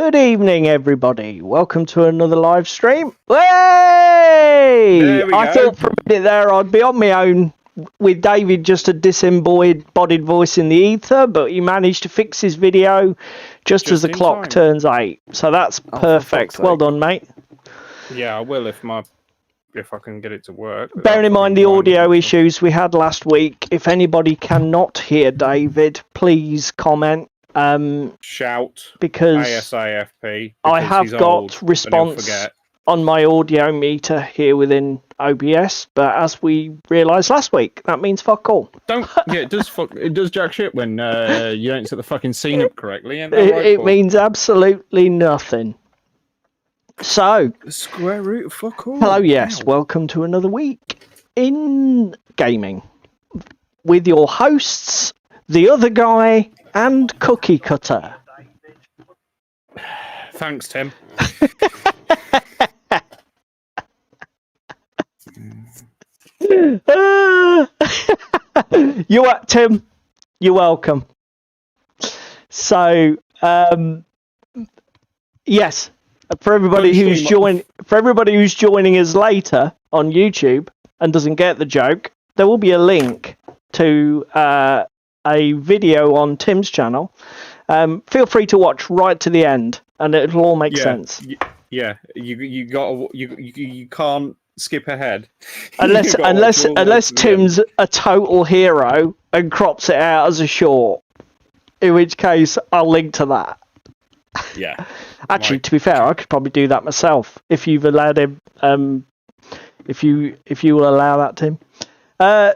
Good evening, everybody. Welcome to another live stream. Hey! I thought for a minute there I'd be on my own with David, just a disembodied voice in the ether, but he managed to fix his video just as the clock turns 8. So that's perfect. Well done, mate. Yeah, I will if I can get it to work. Bearing in mind the audio issues we had last week, if anybody cannot hear David, please comment. Shout because ASAFP. I have got response on my audio meter here within OBS, but as we realised last week, that means fuck all. It does jack shit when you don't set the fucking scene up correctly. It means absolutely nothing. So, the square root of fuck all. Hello, yes, welcome to another week in gaming with your hosts, the other guy, and Cookie Cutter. Thanks, Tim. Tim, you're welcome. So, yes, for everybody who's joining us later on YouTube and doesn't get the joke, there will be a link to a video on Tim's channel. Feel free to watch right to the end, and it'll all make sense. Yeah, you can't skip ahead unless Tim's a total hero and crops it out as a short, in which case I'll link to that. Yeah. Actually, to be fair, I could probably do that myself if you've allowed him. If you will allow that, Tim.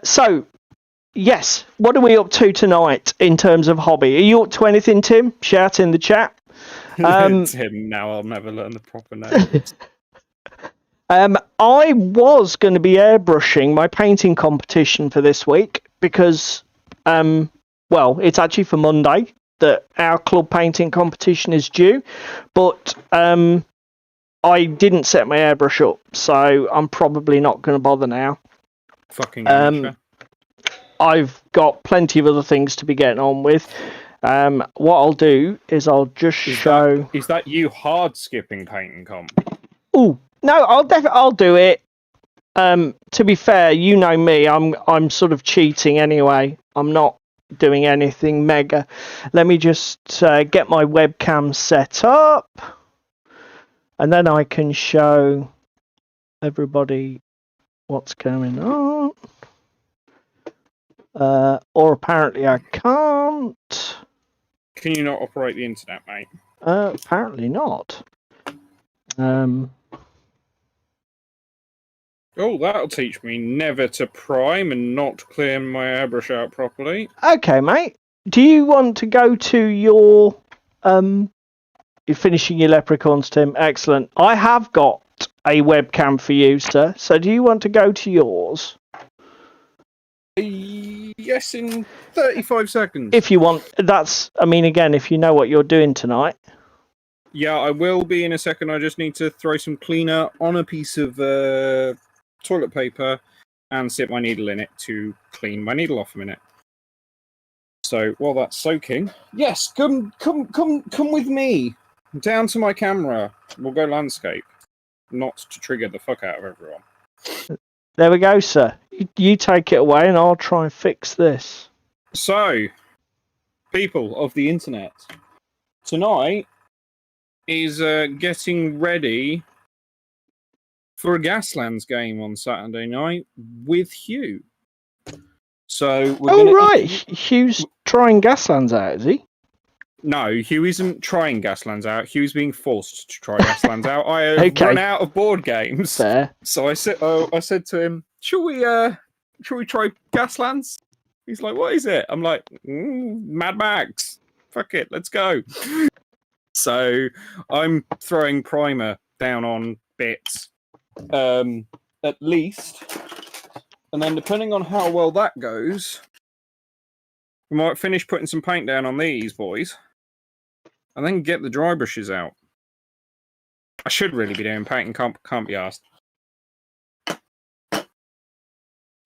So. Yes, what are we up to tonight in terms of hobby? Are you up to anything, Tim? Shout in the chat. Tim, now I'll never learn the proper name. I was going to be airbrushing my painting competition for this week because, it's actually for Monday that our club painting competition is due, but I didn't set my airbrush up, so I'm probably not going to bother now. Fucking amateur. I've got plenty of other things to be getting on with. What I'll do is I'll just show. Is that you hard skipping painting comp? Oh no, I'll do it. To be fair, you know me. I'm sort of cheating anyway. I'm not doing anything mega. Let me just get my webcam set up, and then I can show everybody what's going on. Or apparently I can't. Can you not operate the internet, mate? Apparently not. Oh, that'll teach me never to prime and not clear my airbrush out properly. Okay, mate. Do you want to go to your... You're finishing your leprechauns, Tim. Excellent. I have got a webcam for you, sir. So do you want to go to yours? Yes, in 35 seconds. If you want, again, if you know what you're doing tonight. Yeah, I will be in a second. I just need to throw some cleaner on a piece of toilet paper and sit my needle in it to clean my needle off a minute. So while that's soaking, yes, come with me down to my camera. We'll go landscape, not to trigger the fuck out of everyone. There we go, sir. You take it away and I'll try and fix this. So, people of the internet, tonight is getting ready for a Gaslands game on Saturday night with Hugh. So Hugh's trying Gaslands out, is he? No, Hugh isn't trying Gaslands out. Hugh's being forced to try Gaslands out. I have run out of board games. Fair. So I said to him, "Shall we try Gaslands?" He's like, "What is it?" I'm like, "Mad Max. Fuck it, let's go." So I'm throwing primer down on bits, at least, and then depending on how well that goes, we might finish putting some paint down on these boys. And then get the dry brushes out. I should really be doing painting, can't be asked.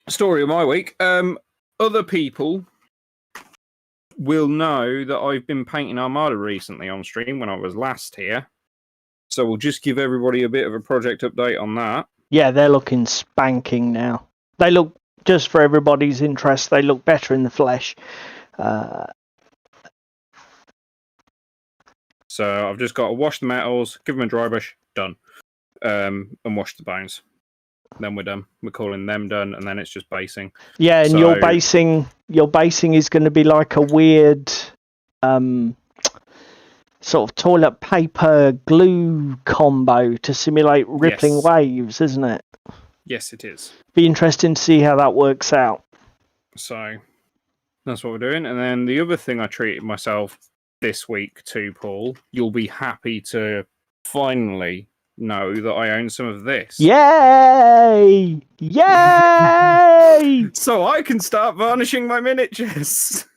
Story of my week. Other people will know that I've been painting Armada recently on stream when I was last here. So we'll just give everybody a bit of a project update on that. Yeah, they're looking spanking now. They look, just for everybody's interest, they look better in the flesh. So I've just got to wash the metals, give them a dry brush, done. And wash the bones. Then we're done. We're calling them done, and then it's just basing. Yeah, and your basing is going to be like a weird sort of toilet paper glue combo to simulate rippling waves, isn't it? Yes, it is. Be interesting to see how that works out. So that's what we're doing. And then the other thing I treated myself this week to, Paul, you'll be happy to finally know that I own some of this. Yay! Yay! So I can start varnishing my miniatures.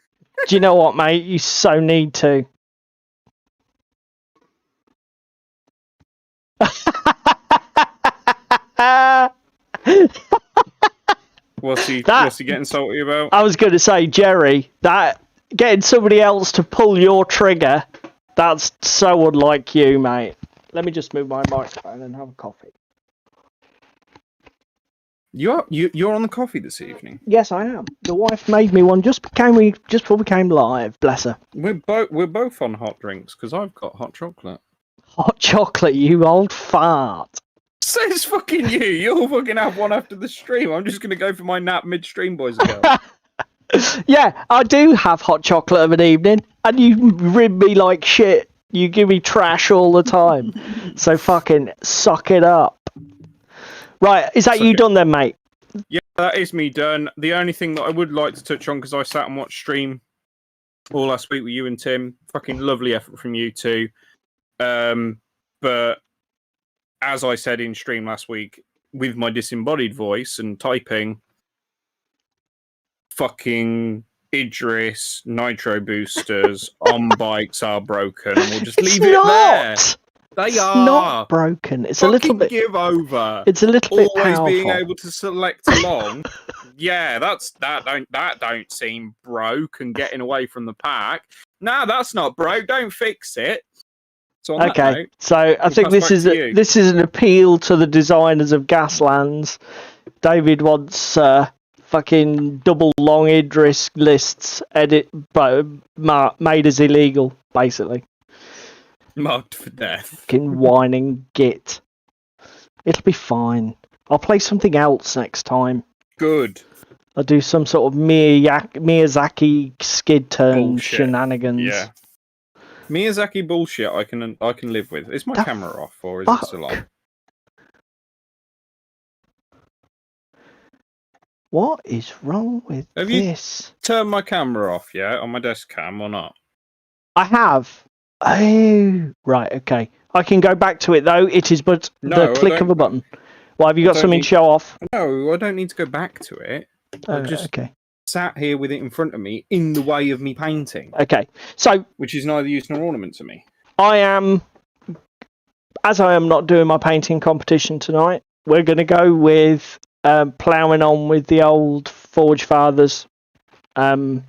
Do you know what, mate? You so need to. What's he getting salty about? I was going to say, Jerry, that getting somebody else to pull your trigger, that's so unlike you, mate. Let me just move my microphone and have a coffee. You're on the coffee this evening? Yes, I am. The wife made me one just before we came live. Bless her. We're both on hot drinks because I've got hot chocolate. Hot chocolate, you old fart. Says fucking you. You'll fucking have one after the stream. I'm just gonna go for my nap midstream, boys and girls. Yeah, I do have hot chocolate of an evening, and you rib me like shit. You give me trash all the time. So fucking suck it up. Right, is that you done then, mate? Yeah, that is me done. The only thing that I would like to touch on, because I sat and watched stream all last week with you and Tim. Fucking lovely effort from you two. But as I said in stream last week, with my disembodied voice and typing, fucking Idris nitro boosters on bikes are broken, and we'll just leave it there. They are not broken. It's fucking a little bit. Give over. It's a little bit always powerful. Being able to select along. Yeah, that don't seem broke and getting away from the pack. No, that's not broke. Don't fix it. So on that note, so I think this is an appeal to the designers of Gaslands. David wants fucking double long Idris lists made as illegal, basically. Marked for death. Fucking whining git. It'll be fine. I'll play something else next time. Good. I'll do some sort of Miyazaki skid turn bullshit. Shenanigans. Yeah. Miyazaki bullshit I can live with. Is my camera off or is it still on? What is wrong with Have this? You turned my camera off, yeah, on my desk cam or not? I have. Oh, right, okay. I can go back to it though. It is but the click of a button. Well, have you got something to show off? No, I don't need to go back to it. I just sat here with it in front of me in the way of me painting. Okay, so which is neither use nor ornament to me. I am not doing my painting competition tonight. We're going to go with ploughing on with the old Forge Fathers and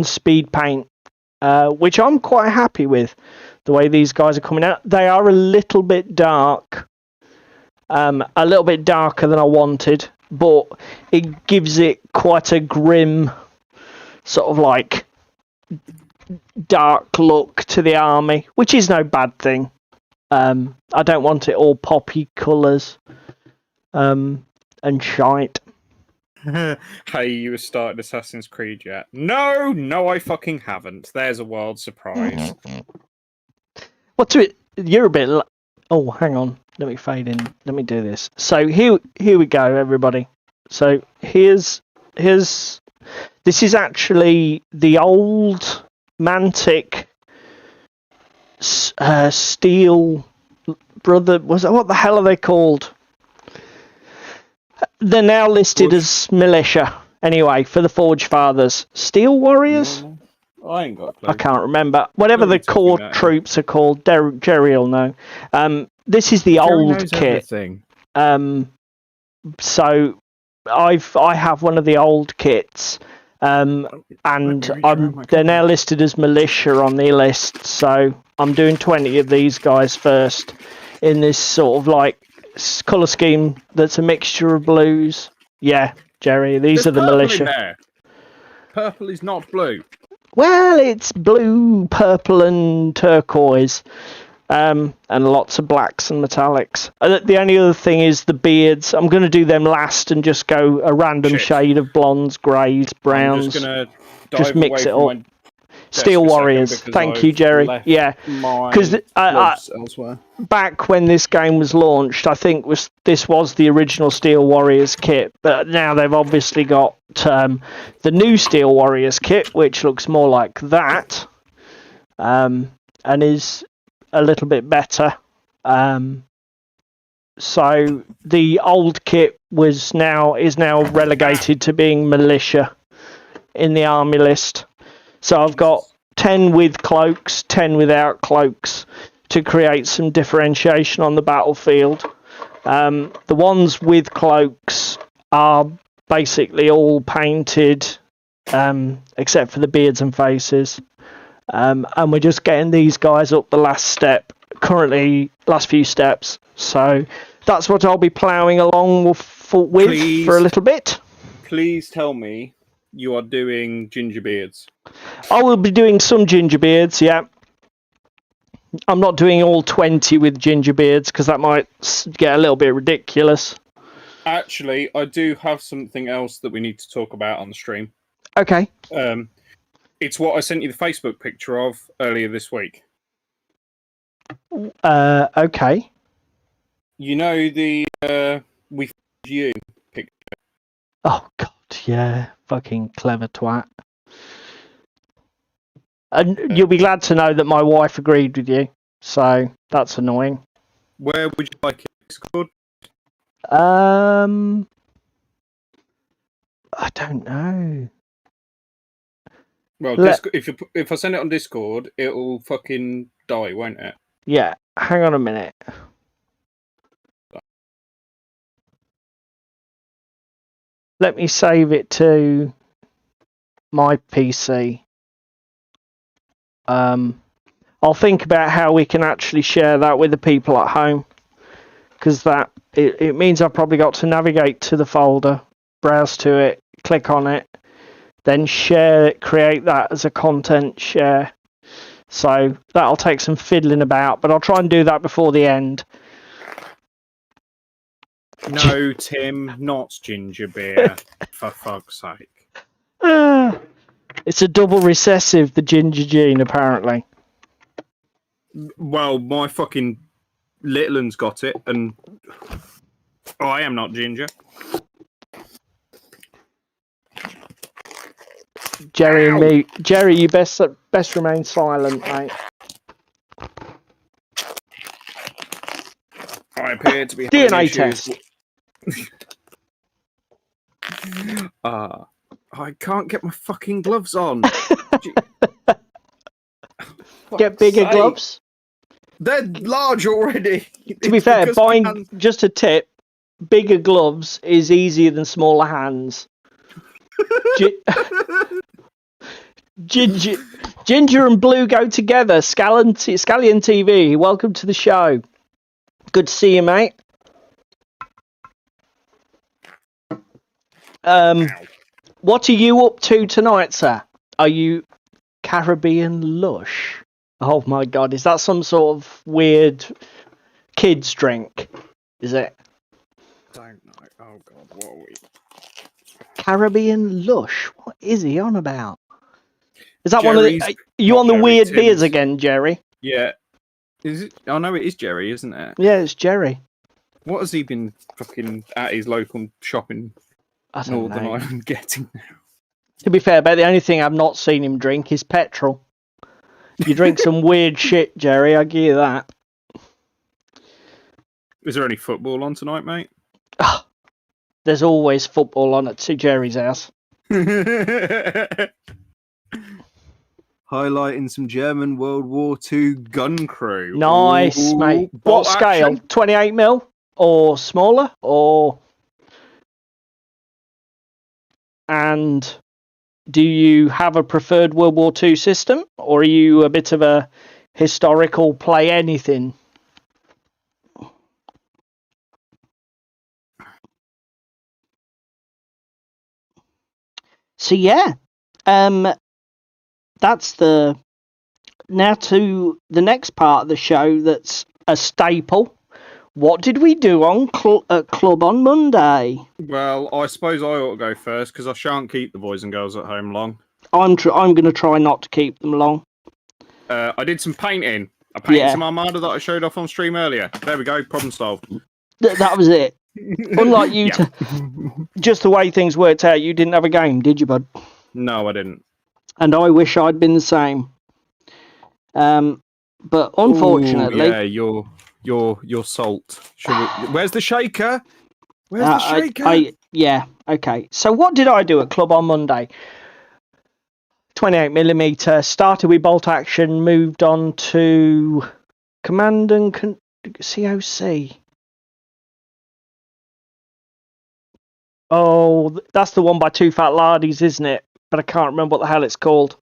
speed paint, which I'm quite happy with the way these guys are coming out. They are a little bit dark, a little bit darker than I wanted, but it gives it quite a grim sort of like dark look to the army, which is no bad thing. I don't want it all poppy colours and shite. Hey, you have started Assassin's Creed yet? No, I fucking haven't. There's a wild surprise. What's it? You're a bit. Oh, hang on. Let me fade in. Let me do this. So here we go, everybody. So here's. This is actually the old Mantic Steel Brother. What the hell are they called? They're now listed as militia. Anyway, for the Forge Fathers. Steel Warriors? I ain't got a clue. I can't remember. Whatever the core troops are called, Jerry will know. This is the old kit. So I have one of the old kits, And my they're now listed as militia on the list, so I'm doing 20 of these guys first in this sort of like colour scheme that's a mixture of blues. Yeah, Jerry, these are the purple militia. in there. Purple is not blue. Well, it's blue, purple, and turquoise, and lots of blacks and metallics. The only other thing is the beards. I'm going to do them last and just go a random shade of blondes, greys, browns. I'm just going to just mix it up. Steel Warriors. Thank you, Jerry. Yeah, because back when this game was launched, I think this was the original Steel Warriors kit, but now they've obviously got the new Steel Warriors kit, which looks more like that, and is a little bit better. So the old kit is now relegated to being militia in the army list. So I've got 10 with cloaks, 10 without cloaks to create some differentiation on the battlefield. The ones with cloaks are basically all painted, except for the beards and faces. And we're just getting these guys up the last few steps. So that's what I'll be ploughing along with for a little bit. Please tell me you are doing ginger beards. I will be doing some ginger beards, yeah. I'm not doing all 20 with ginger beards because that might get a little bit ridiculous. Actually, I do have something else that we need to talk about on the stream. Okay. It's what I sent you the Facebook picture of earlier this week. Okay. You know the We F***ed You picture? Oh, God, yeah. Fucking clever twat. And you'll be glad to know that my wife agreed with you, so that's annoying. Where would you like it? Discord? I don't know. Well, if I send it on Discord, it'll fucking die, won't it? Yeah, hang on a minute. Let me save it to my PC. I'll think about how we can actually share that with the people at home, because it means I've probably got to navigate to the folder, browse to it, click on it, then share it, create that as a content share. So that'll take some fiddling about, but I'll try and do that before the end. No, Tim, not ginger beer, for fuck's sake. It's a double recessive, the ginger gene, apparently. Well, my fucking little one's got it, and I am not ginger. Jerry and me. Jerry, you best remain silent, mate. I appear to be DNA test. I can't get my fucking gloves on. Get bigger gloves. They're large already. To be fair, buying just a tip, bigger gloves is easier than smaller hands. Ginger and blue go together. Scallion TV, welcome to the show. Good to see you, mate. What are you up to tonight, sir? Are you Caribbean lush? Oh my God, is that some sort of weird kids drink? Is it? Don't know. Oh God, what are we? Caribbean lush. What is he on about? Is that one of the? Are you on the weird Tim's. beers again, Jerry? Yeah. Is it? Oh no, it is Jerry, isn't it? Yeah, it's Jerry. What has he been fucking at his local shopping Northern know. Ireland getting now? To be fair, but the only thing I've not seen him drink is petrol. You drink some weird shit, Jerry, I give you that. Is there any football on tonight, mate? There's always football on at Jerry's house. Highlighting some German World War II gun crew. Nice, mate. What scale? 28 mil? Or smaller? Or... And do you have a preferred World War II system, or are you a bit of a historical play anything? So yeah, that's now to the next part of the show that's a staple. What did we do on Club on Monday? Well, I suppose I ought to go first because I shan't keep the boys and girls at home long. I'm going to try not to keep them long. I did some painting. I painted some Armada that I showed off on stream earlier. There we go, problem solved. That was it. Unlike you, just the way things worked out, you didn't have a game, did you, bud? No, I didn't. And I wish I'd been the same. But unfortunately, your salt. Where's the shaker? Where's the shaker? Yeah, okay. So what did I do at Club on Monday? 28mm, started with bolt action, moved on to Command and COC. Oh, that's the one by Two Fat Lardies, isn't it? But I can't remember what the hell it's called.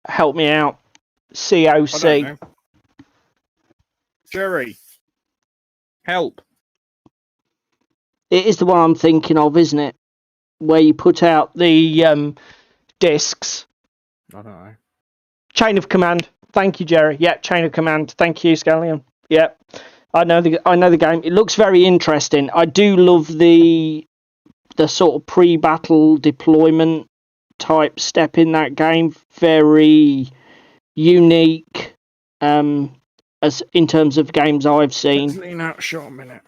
Help me out. COC. Jerry. Help. It is the one I'm thinking of, isn't it? Where you put out the discs. I don't know. Chain of Command. Thank you, Jerry. Yep, Chain of Command. Thank you, Scallion. Yep. I know the game. It looks very interesting. I do love the sort of pre-battle deployment type step in that game. Very unique, as in terms of games I've seen. Let's lean out a short minute.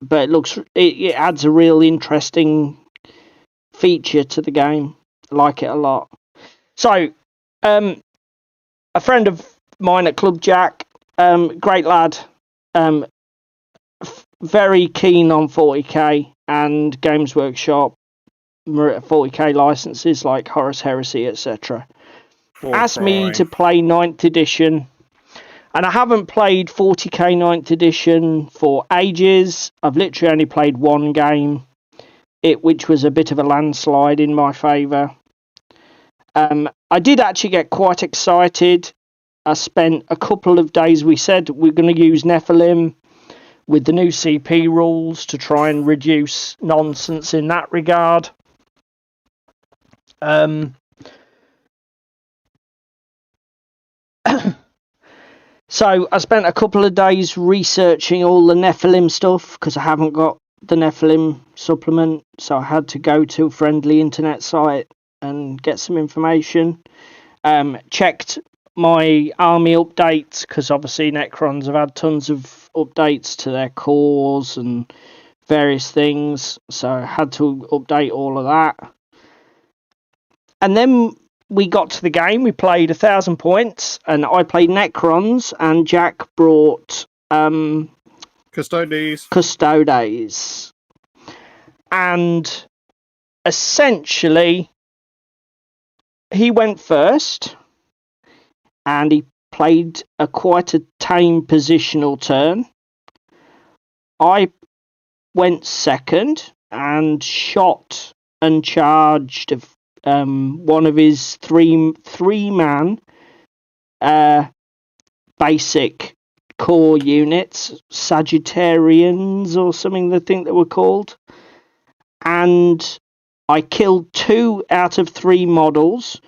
But it adds a real interesting feature to the game. I like it a lot. So, a friend of mine at Club Jack, great lad, very keen on 40k and Games Workshop 40k licenses like Horus Heresy, etc. Asked me to play 9th edition, and I haven't played 40k 9th edition for ages. I've literally only played one game, which was a bit of a landslide in my favour. I did actually get quite excited. I spent a couple of days. We said we're going to use Nephilim with the new CP rules to try and reduce nonsense in that regard. So I spent a couple of days researching all the Nephilim stuff because I haven't got the Nephilim supplement, so I had to go to a friendly internet site and get some information. Checked my army updates because obviously Necrons have had tons of updates to their cores and various things, so I had to update all of that. And then we got to the game. We played 1,000 points, and I played Necrons, and Jack brought Custodes. And essentially, he went first, and he played quite a tame positional turn. I went second and shot and charged one of his three-man basic core units, Sagittarians or something I think they were called. And I killed 2 out of 3 models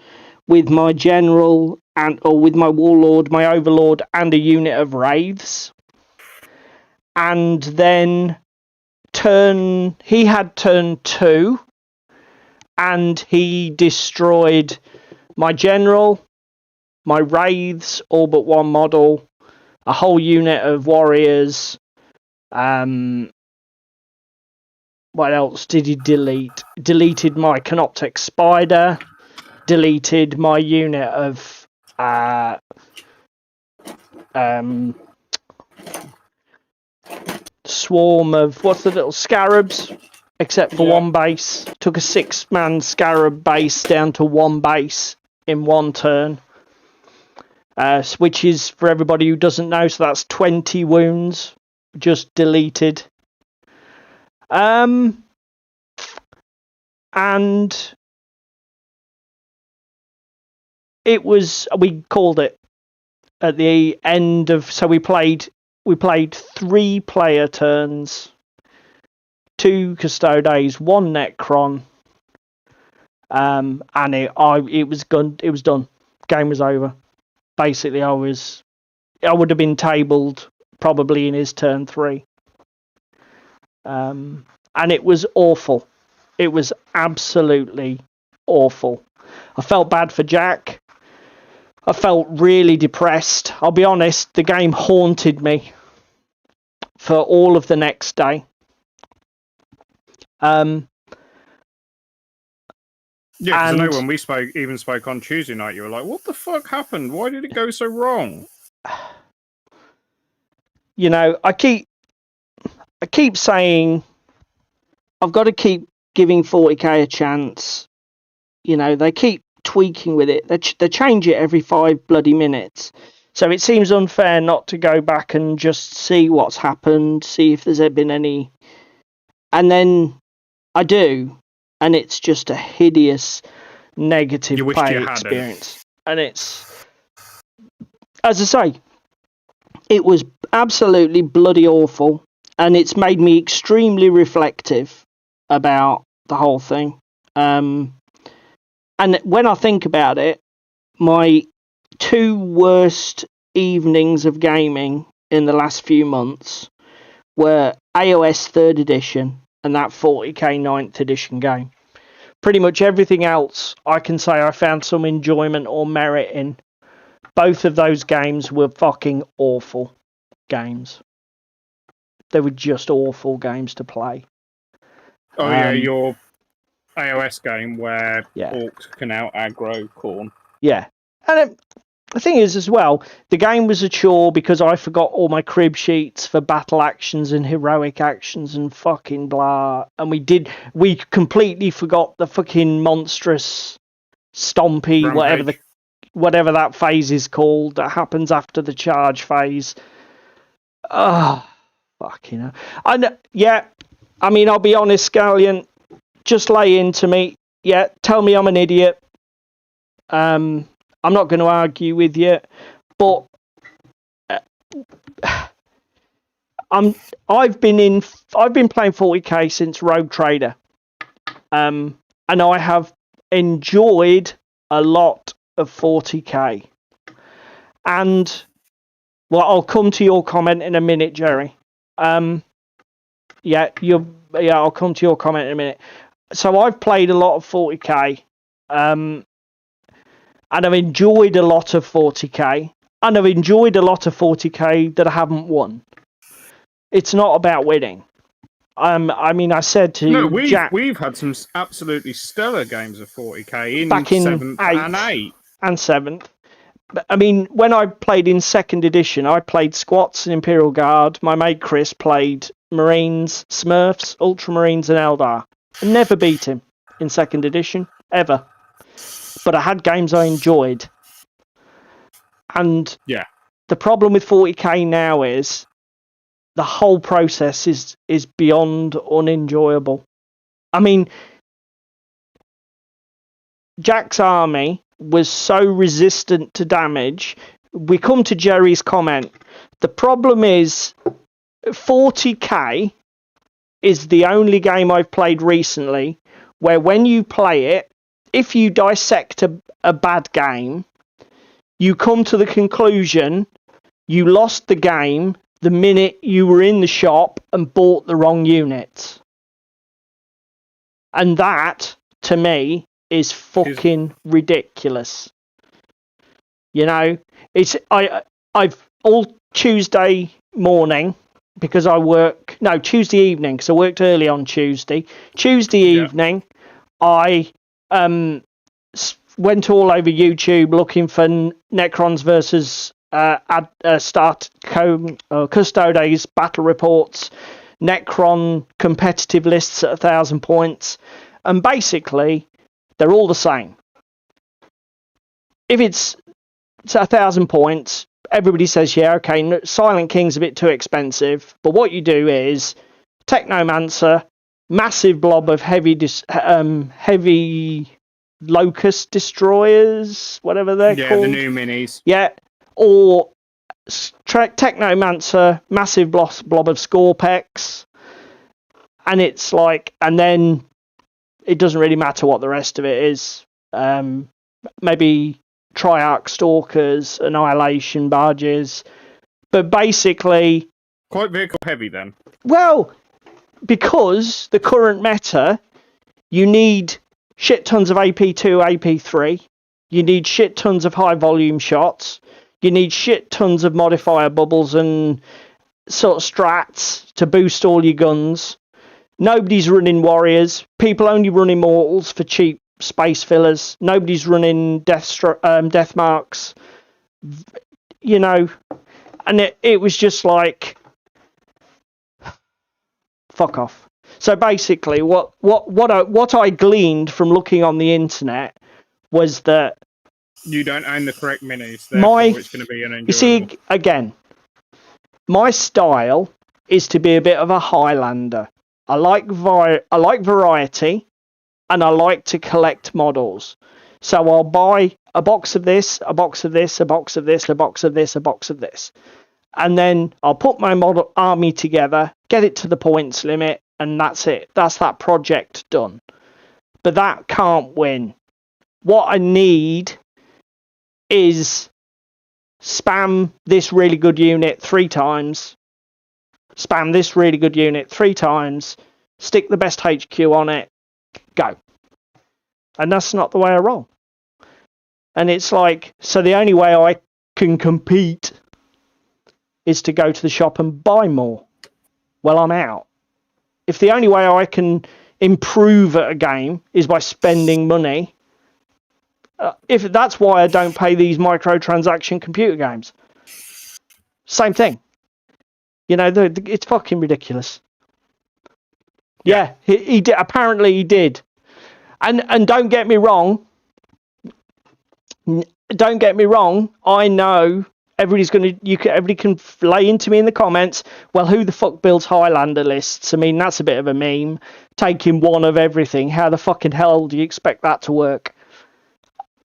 with my general or with my warlord, my overlord, and a unit of wraiths. And then he had turn 2, and he destroyed my general, my wraiths, all but one model, a whole unit of warriors. What else did he delete? Deleted my Canoptek Spider, deleted my unit of swarm of, what's the little scarabs? Except for one base. Took a 6-man scarab base down to 1 base in 1 turn. Which is, for everybody who doesn't know, so that's 20 wounds. just deleted. And it was, we called it at the end of, so we played 3 player turns, 2 Custodes, 1 Necron, and it was done. Game was over. Basically, I would have been tabled probably in his turn 3. And it was awful. It was absolutely awful. I felt bad for Jack. I felt really depressed. I'll be honest, the game haunted me for all of the next day. Yeah, because I know when we spoke on Tuesday night, you were like, what the fuck happened? Why did it go so wrong? You know, I keep saying I've got to keep giving 40k a chance. You know, they keep tweaking with it. They change it every 5 bloody minutes. So it seems unfair not to go back and just see what's happened, see if there's been any. And then I do, and it's just a hideous negative play experience. And it's, as I say, it was absolutely bloody awful, and it's made me extremely reflective about the whole thing. And when I think about it, my 2 worst evenings of gaming in the last few months were AOS 3rd edition and that 40k 9th edition game. Pretty much everything else I can say I found some enjoyment or merit in. Both of those games were fucking awful games. They were just awful games to play. Oh yeah, your AOS game where orcs can out aggro Khorne. Yeah. And the thing is as well, the game was a chore because I forgot all my crib sheets for battle actions and heroic actions and fucking blah. And we completely forgot the fucking monstrous stompy, Rampage. whatever that phase is called that happens after the charge phase. Fucking hell. I mean, I'll be honest, Scallion, just lay into me. Yeah, tell me I'm an idiot. I'm not going to argue with you, but I've been playing 40k since Rogue Trader, and I have enjoyed a lot of 40k. And I'll come to your comment in a minute, Jerry. I'll come to your comment in a minute. So I've played a lot of 40k, and I've enjoyed a lot of 40k, and I've enjoyed a lot of 40k that I haven't won. It's not about winning. I mean, I said to Jack, we've had some absolutely stellar games of 40k back in 7th and 8th. And 7th. But, I mean, when I played in 2nd edition, I played Squats and Imperial Guard. My mate Chris played Marines, Smurfs, Ultramarines, and Eldar. I never beat him in 2nd edition, ever. But I had games I enjoyed. And the problem with 40k now is the whole process is beyond unenjoyable. I mean, Jack's army was so resistant to damage. We come to Jerry's comment. The problem is 40k is the only game I've played recently where when you play it, if you dissect a bad game, you come to the conclusion you lost the game the minute you were in the shop and bought the wrong units. And that, to me, is fucking ridiculous. You know, I've all Tuesday morning, because I work, no, Tuesday evening, because I worked early on Tuesday. Tuesday evening, I went all over YouTube looking for Necrons versus Custodes battle reports, Necron competitive lists at 1,000 points, and basically they're all the same. If it's 1,000 points, everybody says, yeah, okay, Silent King's a bit too expensive. But what you do is Technomancer, massive blob of heavy locust destroyers, whatever they're called. Yeah, the new minis. Yeah, or Technomancer, massive blob of Scorpex. And it's like, and then it doesn't really matter what the rest of it is. Maybe Triarch Stalkers, Annihilation Barges. But basically... Quite vehicle heavy then. Well, because the current meta, you need shit tons of AP2, AP3. You need shit tons of high volume shots. You need shit tons of modifier bubbles and sort of strats to boost all your guns. Nobody's running warriors. People only run immortals for cheap space fillers. Nobody's running death marks. You know, and it was just like, fuck off. So basically, what I gleaned from looking on the internet was that you don't own the correct minis. Therefore, it's going to be unenjoyable. You see, again, my style is to be a bit of a Highlander. I like variety, and I like to collect models. So I'll buy a box of this, a box of this, a box of this, a box of this, a box of this. And then I'll put my model army together, get it to the points limit, and that's it. That's that project done. But that can't win. What I need is spam this really good unit 3 times. Spam this really good unit 3 times. Stick the best HQ on it. Go. And that's not the way I roll. And it's like, so the only way I can compete is to go to the shop and buy more. Well, I'm out. If the only way I can improve at a game is by spending money, if that's why I don't pay these microtransaction computer games. Same thing. You know, it's fucking ridiculous. Yeah, he did. Apparently he did. And don't get me wrong. Don't get me wrong. I know everybody can lay into me in the comments. Well, who the fuck builds Highlander lists? I mean, that's a bit of a meme. Taking one of everything. How the fucking hell do you expect that to work?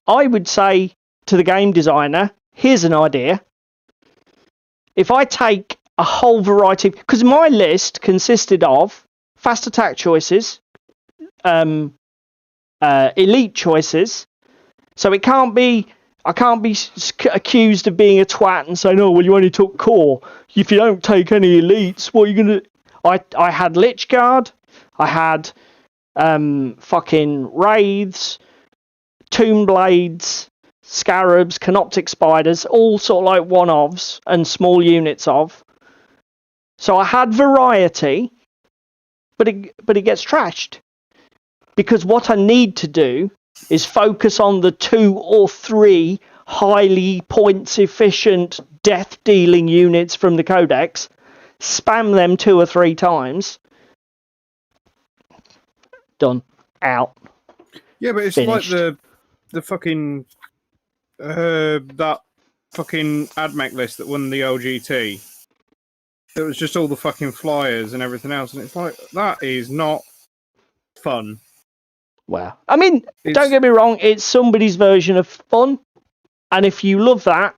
I would say to the game designer, here's an idea. If I take a whole variety, because my list consisted of fast attack choices, elite choices, so I can't be accused of being a twat and saying, oh, well, you only took core. If you don't take any elites, what are you going to... I had Lich Guard, I had fucking Wraiths, Tomb Blades, Scarabs, Canoptic Spiders, all sort of like one-ofs and small units of. So I had variety, but it gets trashed. Because what I need to do is focus on the 2 or 3 highly points efficient death dealing units from the codex, spam them 2 or 3 times, done, out. Yeah, but it's finished. Like the fucking that fucking AdMech list that won the LGT. It was just all the fucking flyers and everything else, and it's like, that is not fun. Well, I mean, don't get me wrong, it's somebody's version of fun, and if you love that,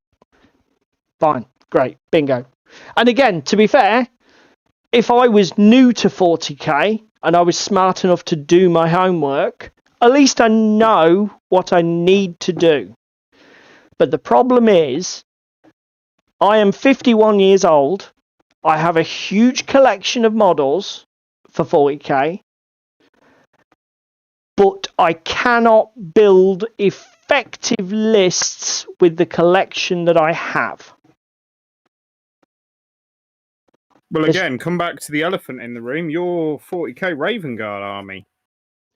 fine, great, bingo. And again, to be fair, if I was new to 40k and I was smart enough to do my homework, at least I know what I need to do. But the problem is, I am 51 years old, I have a huge collection of models for 40k, but I cannot build effective lists with the collection that I have. Well, again, come back to the elephant in the room. Your 40k Raven Guard army.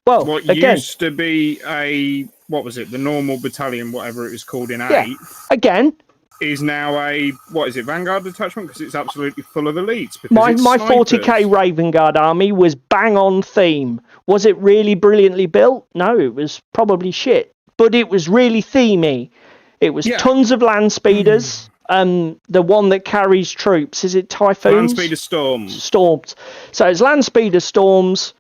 Well, what again, used to be a, what was it, the normal battalion, whatever it was called in 8, yeah, again, is now a, what is it, Vanguard detachment? Because it's absolutely full of elites. My 40k Raven Guard army was bang on theme. Was it really brilliantly built? No, it was probably shit. But it was really themey. It was tons of land speeders, the one that carries troops. Is it Typhoons? Land Speeder Storms. Storms. So it's Land Speeder Storms,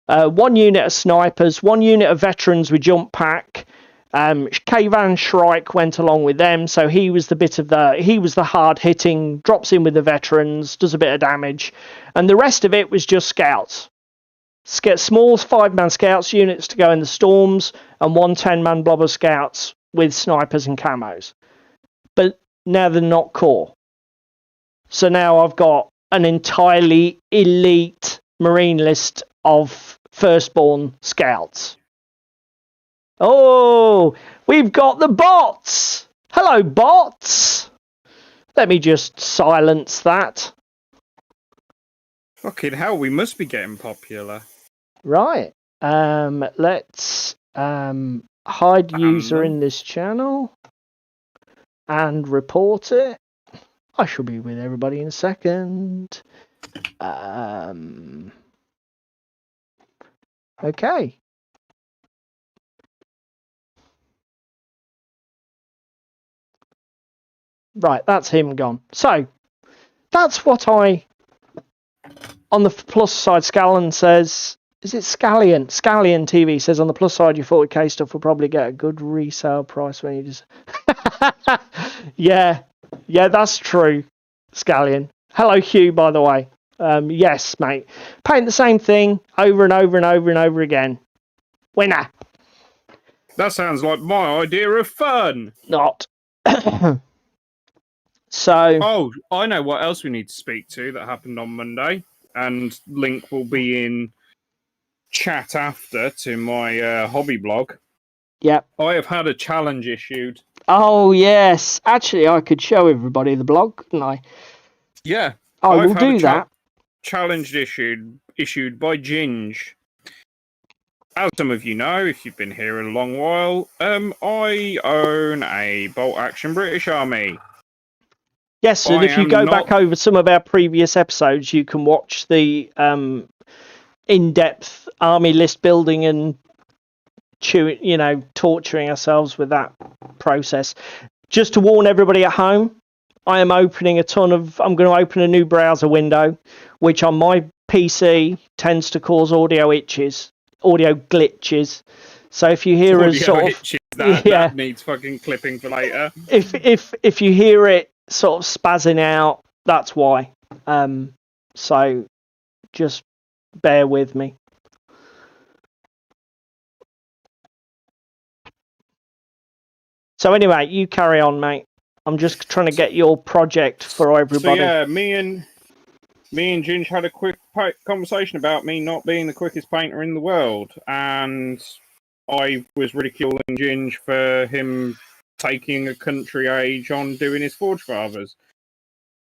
1 unit of snipers, 1 unit of veterans with jump pack. Kayvan Shrike went along with them, so he was the hard hitting, drops in with the veterans, does a bit of damage, and the rest of it was just scouts. Small 5-man scouts units to go in the storms, and 1 10-man blob of scouts with snipers and camos. But now they're not core. So now I've got an entirely elite marine list of firstborn scouts. Oh, we've got the bots. Hello, bots. Let me just silence that. Fucking hell, we must be getting popular. Right. Let's hide user in this channel and report it. I shall be with everybody in a second. Okay. Right, that's him gone. So, that's what on the plus side, Scallion says, is it Scallion? Scallion TV says, on the plus side, your 40k stuff will probably get a good resale price when you just... yeah, that's true, Scallion. Hello, Hugh, by the way. Yes, mate. Paint the same thing over and over and over and over again. Winner. That sounds like my idea of fun. Not. So. Oh, I know what else we need to speak to that happened on Monday, and link will be in chat after to my hobby blog. Yep. I have had a challenge issued. Oh yes, actually, I could show everybody the blog, couldn't I? Yeah, I will do that. Challenge issued by Ginge. As some of you know, if you've been here a long while, I own a bolt action British Army. Yes, and if you go back over some of our previous episodes, you can watch the in-depth army list building and torturing ourselves with that process. Just to warn everybody at home, I am opening I'm going to open a new browser window, which on my PC tends to cause audio glitches. So if you hear that needs fucking clipping for later. If you hear it sort of spazzing out, that's why. So just bear with me. So anyway, you carry on, mate. I'm just trying to get your project for everybody. So yeah, me and Ginge had a quick conversation about me not being the quickest painter in the world, and I was ridiculing Ginge for him taking a country age on doing his Forge Fathers.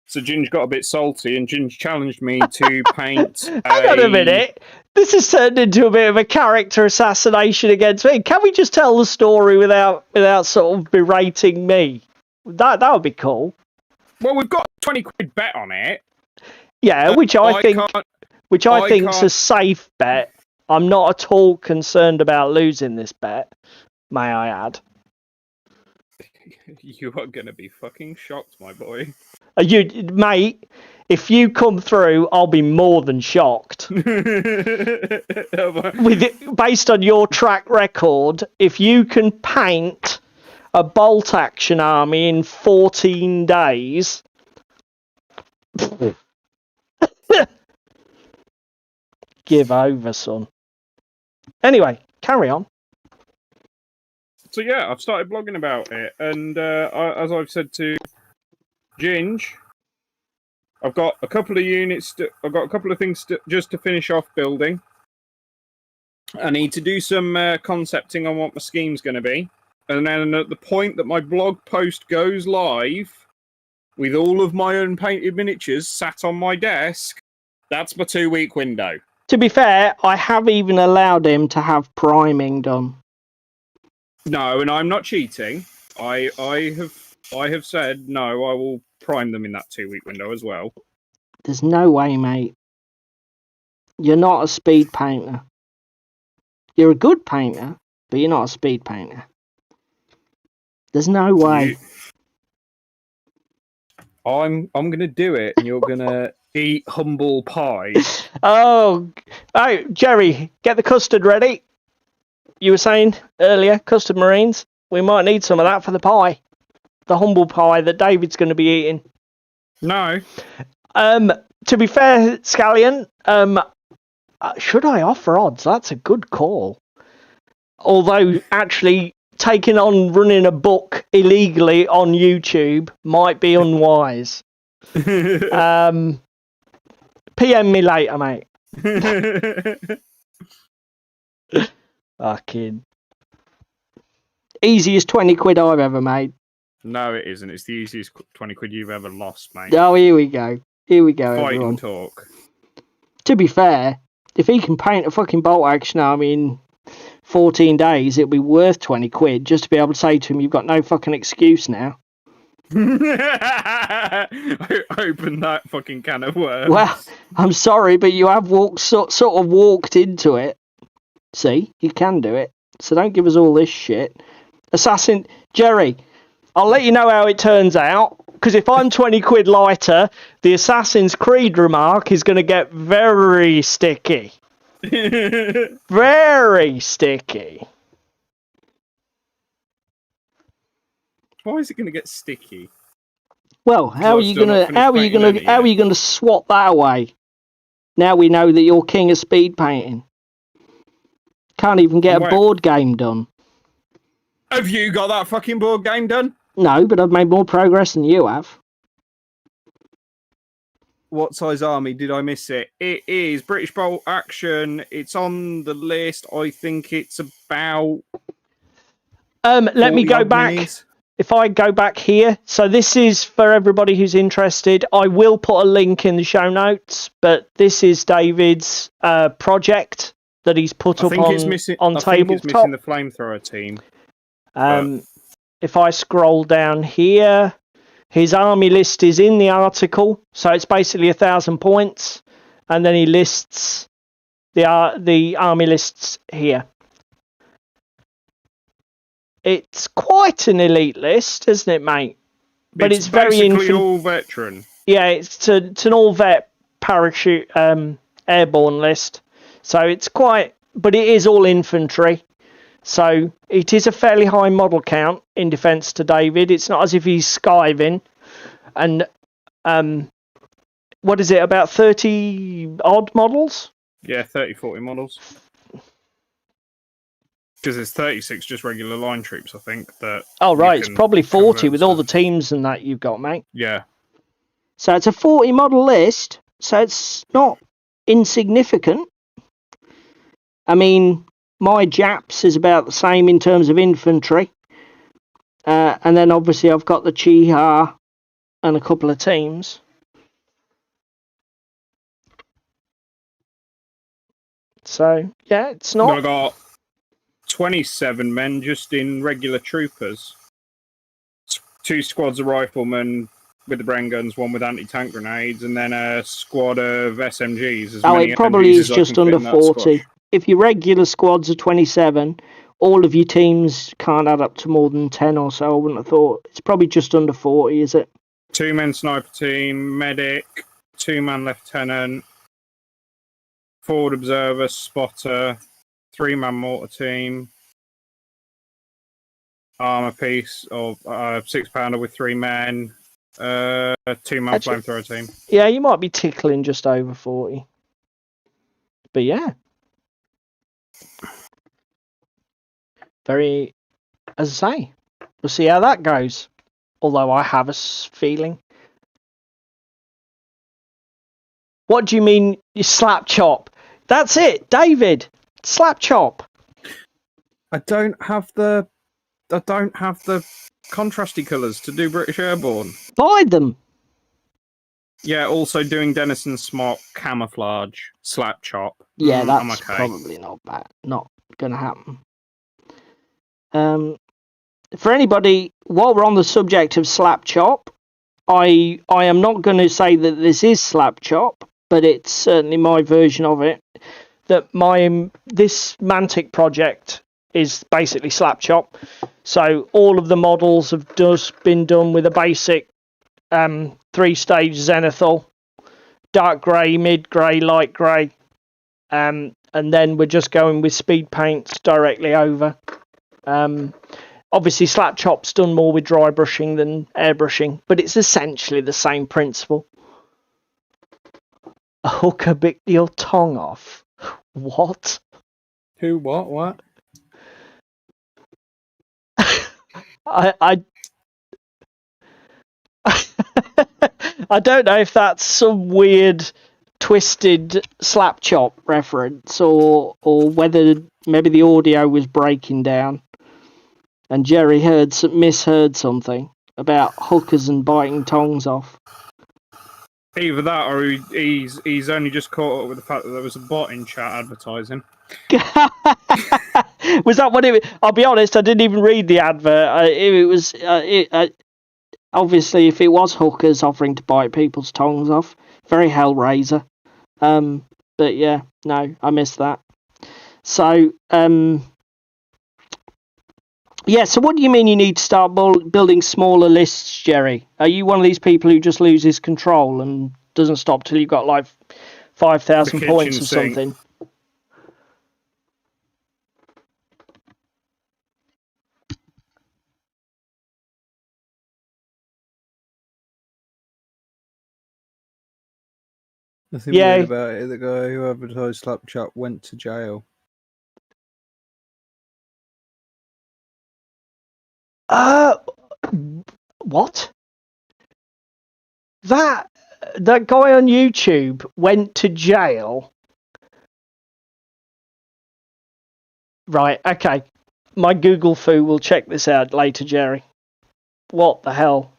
So Ginge got a bit salty, and Ginge challenged me to paint. Hang on a minute. This has turned into a bit of a character assassination against me. Can we just tell the story without sort of berating me? That would be cool. Well, we've got 20 quid bet on it. Yeah, which I think's a safe bet. I'm not at all concerned about losing this bet, may I add. You are going to be fucking shocked, my boy. Mate, if you come through, I'll be more than shocked. Based on your track record, if you can paint a bolt action army in 14 days... Give over, son. Anyway, carry on. So yeah, I've started blogging about it, and as I've said to Ginge, I've got a couple of units. I've got a couple of things just to finish off building. I need to do some concepting on what my scheme's going to be, and then at the point that my blog post goes live, with all of my unpainted miniatures sat on my desk, that's my 2-week window. To be fair, I have even allowed him to have priming done. No, and I'm not cheating. I have said no. I will prime them in that 2-week window as well. There's no way, mate. You're not a speed painter. You're a good painter, but you're not a speed painter. There's no way. I'm gonna do it, and you're gonna eat humble pie. Oh, Jerry, get the custard ready. You were saying earlier, custard marines. We might need some of that for the pie, the humble pie that David's going to be eating. No. To be fair, Scallion, should I offer odds? That's a good call. Although, actually, taking on running a book illegally on YouTube might be unwise. PM me later, mate. Fucking easiest 20 quid I've ever made. No, it isn't. It's the easiest 20 quid you've ever lost, mate. Oh, here we go. Here we go, Fight everyone. and talk. To be fair, if he can paint a fucking bolt action army in 14 days, it'll be worth 20 quid just to be able to say to him, you've got no fucking excuse now. Open that fucking can of worms. Well, I'm sorry, but you have sort of walked into it. See, you can do it. So don't give us all this shit. Assassin, Jerry, I'll let you know how it turns out. Because if I'm 20 quid lighter, the Assassin's Creed remark is going to get very sticky. Very sticky. Why is it going to get sticky? Well, how are you going to swap that away? Now we know that you're king of speed painting. Can't even get a board game done. Have you got that fucking board game done? No, but I've made more progress than you have. What size army? Did I miss it? It is British Bolt Action. It's on the list. I think it's about... let me go back. Minis. If I go back here, so this is for everybody who's interested. I will put a link in the show notes, but this is David's project that he's put up on tabletop. I think it's missing the flamethrower team. If I scroll down here, his army list is in the article, so it's basically 1,000 points, and then he lists the army lists here. It's quite an elite list, isn't it, mate? But it's very all veteran. Yeah, it's an all vet parachute airborne list, so it's quite, but it is all infantry. So it is a fairly high model count in defence to David. It's not as if he's skiving. And what is it, about 30 odd models? Yeah, 30, 40 models. Because there's 36 just regular line troops, I think. Oh, right. It's probably 40 with all the teams and that you've got, mate. Yeah. So it's a 40 model list. So it's not insignificant. I mean, my Japs is about the same in terms of infantry. And then obviously I've got the Chiha and a couple of teams. So, yeah, it's not... I got 27 men just in regular troopers. 2 squads of riflemen with the Bren guns, 1 with anti-tank grenades, and then a squad of SMGs. It probably is just under 40. If your regular squads are 27, all of your teams can't add up to more than 10 or so, I wouldn't have thought. It's probably just under 40, is it? 2-man sniper team, medic, 2-man lieutenant, forward observer, spotter, 3-man mortar team, armor piece of 6-pounder with 3 men, 2-man flamethrower team. Yeah, you might be tickling just over 40. But yeah. Very, as I say, we'll see how that goes. Although I have a feeling. What do you mean you slap chop? That's it, David. Slap chop. I don't have the contrasty colours to do British Airborne. Buy them. Yeah, also doing Denison Smock, camouflage, slap chop. Yeah, that's probably not bad. Not going to happen. For anybody, while we're on the subject of slap chop, I am not going to say that this is slap chop, but it's certainly my version of it. That this Mantic project is basically slap chop. So all of the models have just been done with a basic 3-stage zenithal, dark grey, mid grey, light grey, and then we're just going with speed paints directly over. Obviously, slap chop's done more with dry brushing than airbrushing, but it's essentially the same principle. A hooker bit your tongue off. What? Who? What? I I don't know if that's some weird twisted slap chop reference or whether maybe the audio was breaking down and Jerry misheard something about hookers and biting tongues off. Either that, or he's only just caught up with the fact that there was a bot in chat advertising. Was that what it was? I'll be honest, I didn't even read the advert. It was obviously, if it was hookers offering to bite people's tongues off, very Hellraiser. But yeah, no, I missed that. So, yeah, so what do you mean you need to start building smaller lists, Jerry? Are you one of these people who just loses control and doesn't stop till you've got like 5,000 points or something? Nothing weird about it. The guy who advertised Slapchat went to jail. What? That guy on YouTube went to jail? Right, okay. My Google foo will check this out later, Jerry. What the hell?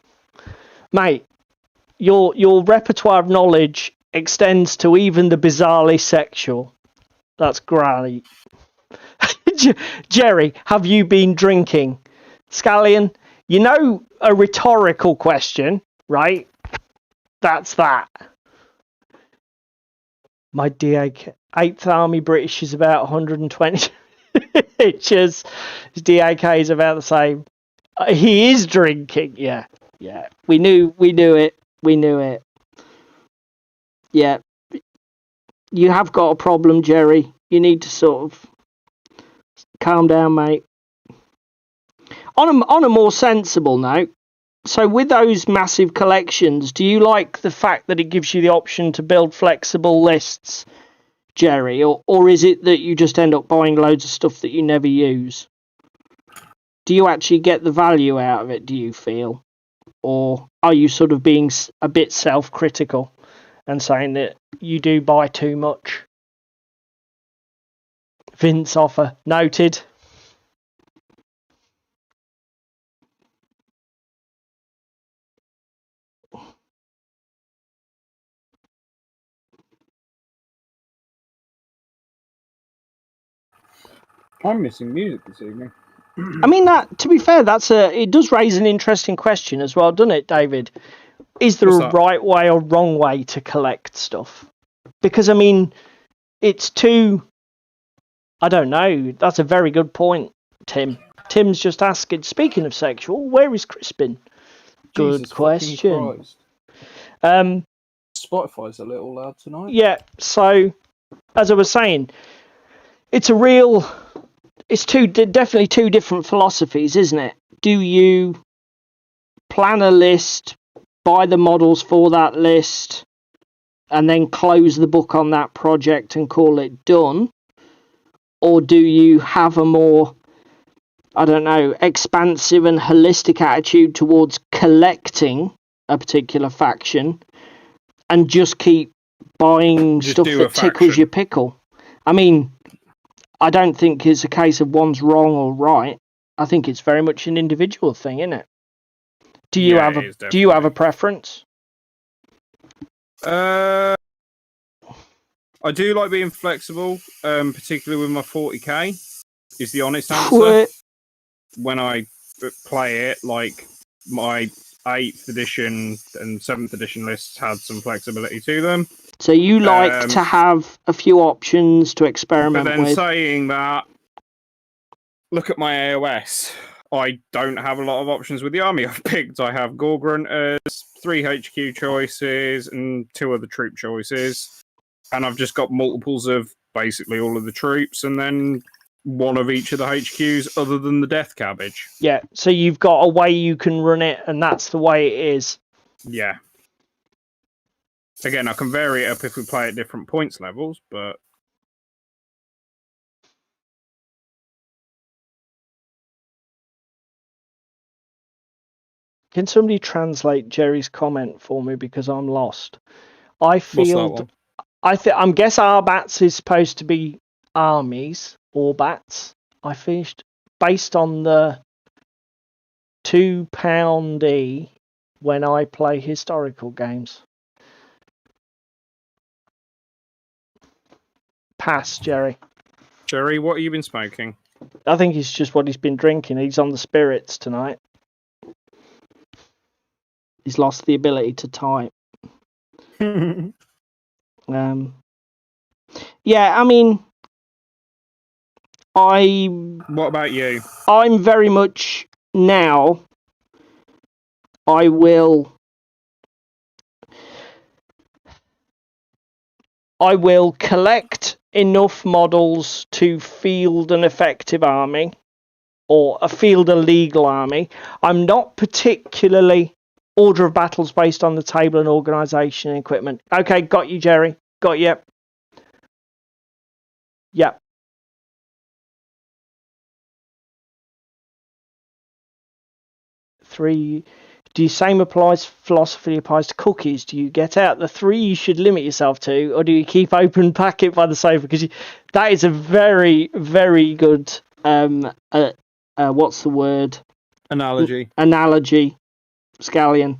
Mate, your repertoire of knowledge extends to even the bizarrely sexual. That's great. Jerry, have you been drinking? Scallion, you know a rhetorical question, right? That's that. My DAK 8th Army British is about 120 inches. His DAK is about the same. He is drinking, yeah. We knew it. Yeah. You have got a problem, Jerry. You need to sort of calm down, mate. On a more sensible note, so with those massive collections, do you like the fact that it gives you the option to build flexible lists, Jerry? Or is it that you just end up buying loads of stuff that you never use? Do you actually get the value out of it, do you feel? Or are you sort of being a bit self-critical and saying that you do buy too much? Vince offer noted. I'm missing music this evening. I mean, that, to be fair, it does raise an interesting question as well, doesn't it, David? Is there a right way or wrong way to collect stuff? Because, I mean, it's too... I don't know. That's a very good point, Tim. Tim's just asking, speaking of sexual, where is Crispin? Good question. Spotify's a little loud tonight. Yeah, so, as I was saying, it's definitely two different philosophies, isn't it? Do you plan a list, buy the models for that list, and then close the book on that project and call it done? Or do you have a more, I don't know, expansive and holistic attitude towards collecting a particular faction and just keep buying stuff that tickles your pickle? I mean, I don't think it's a case of one's wrong or right. I think it's very much an individual thing, isn't it? Do you have a preference? I do like being flexible, particularly with my 40k, is the honest answer. When I play it, like my 8th edition and 7th edition lists had some flexibility to them. So you like to have a few options to experiment with. But then saying that, look at my AOS. I don't have a lot of options with the army I've picked. I have Gorgrunters, 3 HQ choices, and 2 other troop choices. And I've just got multiples of basically all of the troops, and then 1 of each of the HQs other than the Death Cabbage. Yeah, so you've got a way you can run it, and that's the way it is. Yeah. Again, I can vary it up if we play at different points levels, but... Can somebody translate Jerry's comment for me, because I'm lost? I guess Arbats is supposed to be armies or bats. I finished based on the £2 when I play historical games. Pass, Jerry. Jerry, what have you been smoking? I think it's just what he's been drinking. He's on the spirits tonight. He's lost the ability to type. Yeah, I mean, What about you? I'm very much now. I will collect enough models to field an effective army or field a legal army. I'm not particularly order of battles based on the table and organisation and equipment. Okay, got you, Jerry. Got you. Yep. Three. Do you same applies philosophy applies to cookies? Do you get out the 3 you should limit yourself to, or do you keep open packet by the sofa? Because that is a very, very good what's the word? Analogy, Scallion.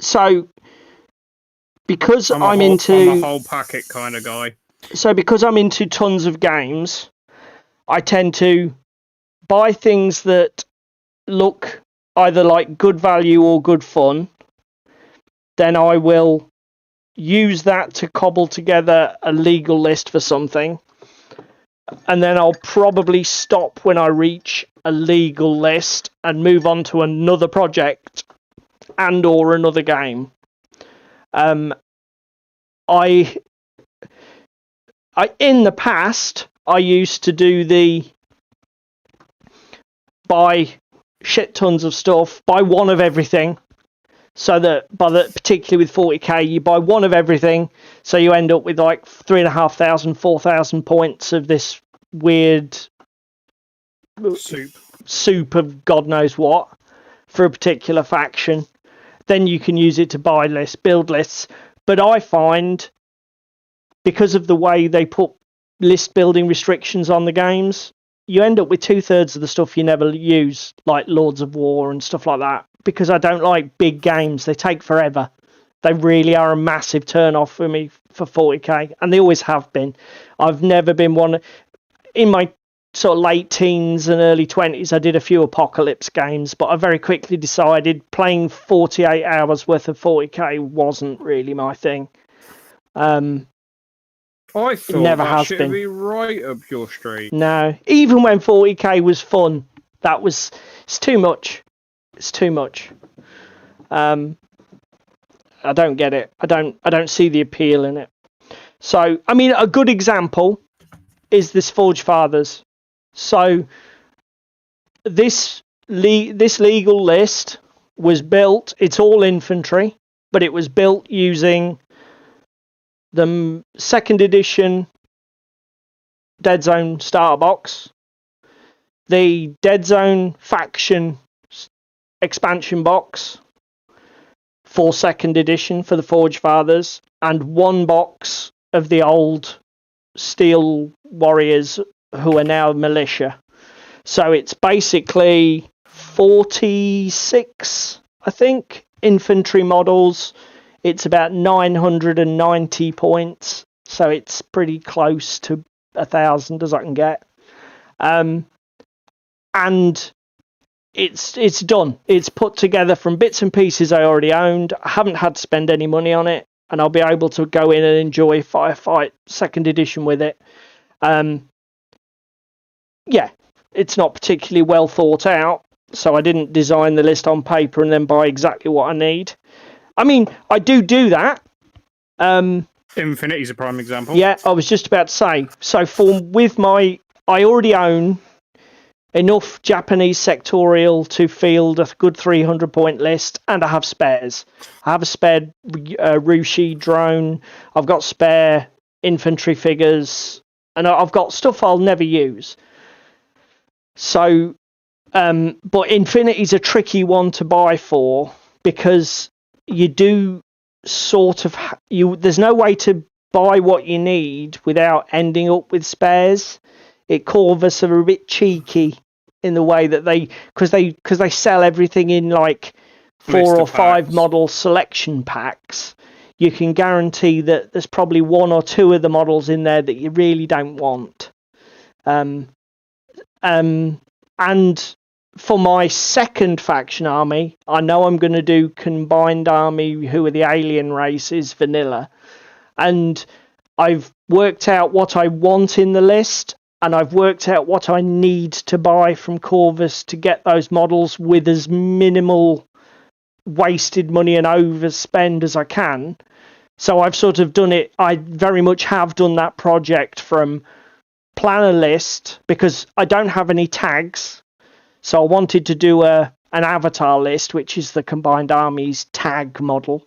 So because I'm a whole packet kind of guy. So because I'm into tons of games, I tend to buy things that look either like good value or good fun. Then I will use that to cobble together a legal list for something. And then I'll probably stop when I reach a legal list and move on to another project and or another game. I in the past I used to do the buy shit tons of stuff, buy one of everything, so that particularly with 40k you buy one of everything, so you end up with like 3,500 4,000 points of this weird soup of God knows what for a particular faction. Then you can use it to buy lists, build lists. But I find, because of the way they put list building restrictions on the games, you end up with 2/3 of the stuff you never use, like Lords of War and stuff like that. Because I don't like big games. They take forever. They really are a massive turn off for me for 40k, and they always have been. I've never been one. In my sort of late teens and early 20s, I did a few Apocalypse games, but I very quickly decided playing 48 hours worth of 40k wasn't really my thing. I thought never that has should been. Be right up your street. No, even when 40k was fun, it's too much. It's too much. I don't get it. I don't see the appeal in it. So, I mean, a good example is this Forge Fathers. So, this legal list was built. It's all infantry, but it was built using the 2nd edition Dead Zone starter box, the Dead Zone faction expansion box for 2nd edition for the Forge Fathers, and 1 box of the old Steel Warriors who are now militia. So it's basically 46, I think, infantry models. It's about 990 points, so it's pretty close to 1,000 as I can get. And it's done. It's put together from bits and pieces I already owned. I haven't had to spend any money on it, and I'll be able to go in and enjoy Firefight 2nd edition with it. Yeah, it's not particularly well thought out, so I didn't design the list on paper and then buy exactly what I need. I mean, I do that. Infinity's a prime example. Yeah, I was just about to say. So I already own enough Japanese sectorial to field a good 300-point list, and I have spares. I have a spare Rushi drone. I've got spare infantry figures, and I've got stuff I'll never use. So, but Infinity's a tricky one to buy for, because you do sort of there's no way to buy what you need without ending up with spares. Corvus are a bit cheeky in the way that because they sell everything in like 4 or 5 model selection packs. You can guarantee that there's probably 1 or 2 of the models in there that you really don't want. And for my second faction army, I know I'm going to do combined army, who are the alien races, vanilla. And I've worked out what I want in the list, and I've worked out what I need to buy from Corvus to get those models with as minimal wasted money and overspend as I can. So I've sort of done it. I very much have done that project from plan a list, because I don't have any tags. So I wanted to do an avatar list, which is the Combined Armies tag model.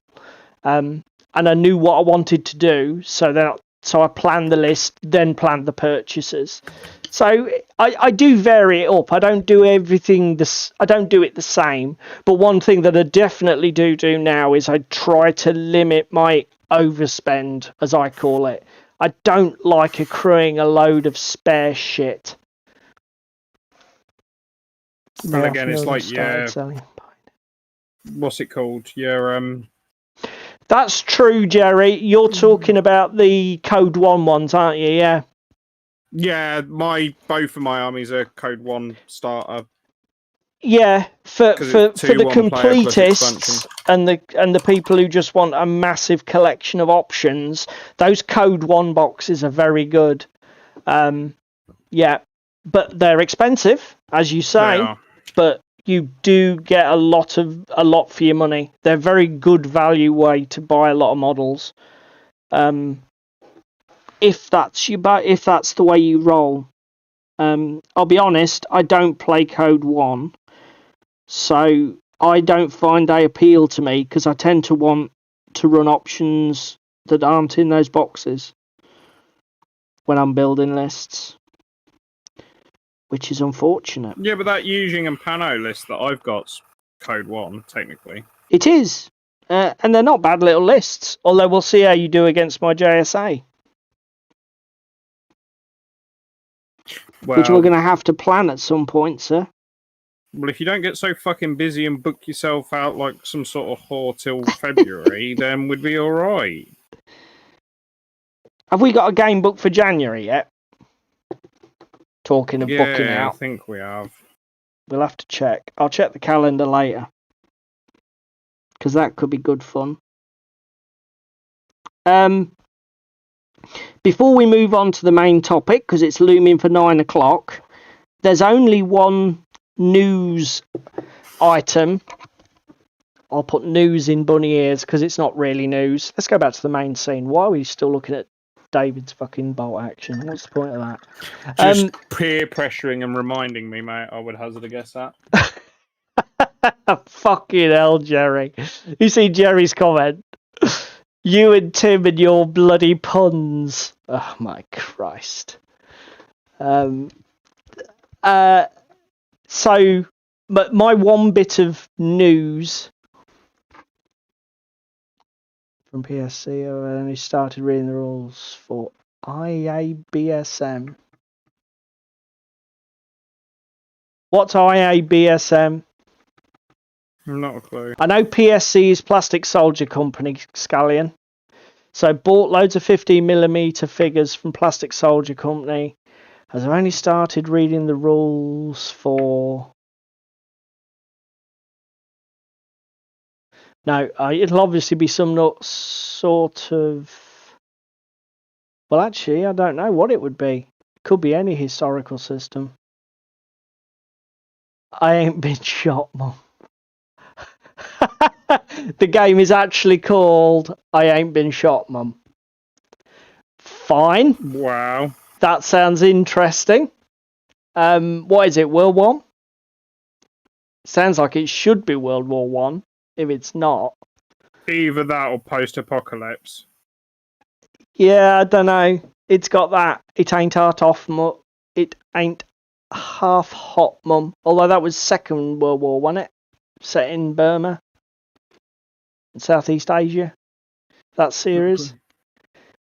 And I knew what I wanted to do, so I planned the list, then planned the purchases. So I do vary it up. I don't do everything. I don't do it the same. But one thing that I definitely do now is I try to limit my overspend, as I call it. I don't like accruing a load of spare shit. Well, again, it's like what's it called? That's true, Jerry. You're talking about the Code 1 ones, aren't you? Yeah. Yeah, both of my armies are Code 1 starter. Yeah, for the completists and the people who just want a massive collection of options, those Code 1 boxes are very good. Yeah, but they're expensive, as you say. But you do get a lot for your money. They're a very good value way to buy a lot of models. If that's the way you roll. I'll be honest, I don't play Code 1, so I don't find they appeal to me, because I tend to want to run options that aren't in those boxes when I'm building lists, which is unfortunate. Yeah, but that Yujing and Pano list that I've got's Code 1, technically. It is. And they're not bad little lists, although we'll see how you do against my JSA. Which we're going to have to plan at some point, sir. Well, if you don't get so fucking busy and book yourself out like some sort of whore till February, then we'd be alright. Have we got a game booked for January yet? Talking of booking out. I think we have. We'll have to check. I'll check the calendar later, because that could be good fun. Before we move on to the main topic, because it's looming for 9 o'clock, there's only one news item. I'll put news in bunny ears because it's not really news. Let's go back to the main scene. Why are we still looking at David's fucking bolt action? What's the point of that? Just peer pressuring and reminding me, mate. I would hazard a guess that. Fucking hell, Jerry. You see Jerry's comment? You and Tim and your bloody puns. Oh my Christ. So, but my one bit of news from PSC, I only started reading the rules for IABSM. What's IABSM? Not a clue. I know PSC is Plastic Soldier Company, Scallion. So bought loads of 15mm figures from Plastic Soldier Company. As I've only started reading the rules for... No, it'll obviously be some sort of... Well, actually, I don't know what it would be. It could be any historical system. I ain't been shot, Mum. The game is actually called I Ain't Been Shot, Mum. Fine. Wow. That sounds interesting. What is it, World War? Sounds like it should be World War One. If it's not, Either that or post-apocalypse. yeah, I don't know. It's got that. It ain't half off, it ain't half hot, Mum. Although that was Second World War, wasn't it? Set in Burma, in Southeast Asia. That series.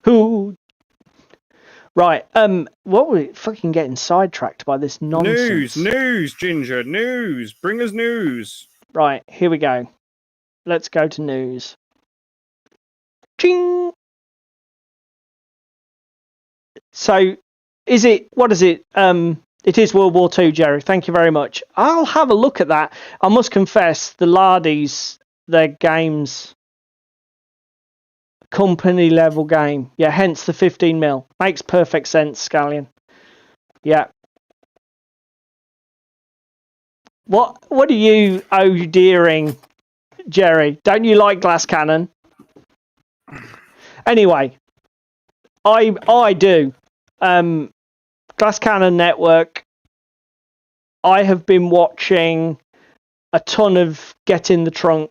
Who? Right. What were we fucking getting sidetracked by this nonsense? News, Ginger, news. Bring us news. Right, here we go. Let's go to news. Ching! So, what is it? It is World War II, Jerry. Thank you very much. I'll have a look at that. I must confess, the Lardies, their games, company level game. Yeah, hence the 15 mil. Makes perfect sense, Scallion. Yeah. What are you dearing, Jerry? Don't you like Glass Cannon? Anyway, I do. Glass Cannon Network. I have been watching a ton of Get in the Trunk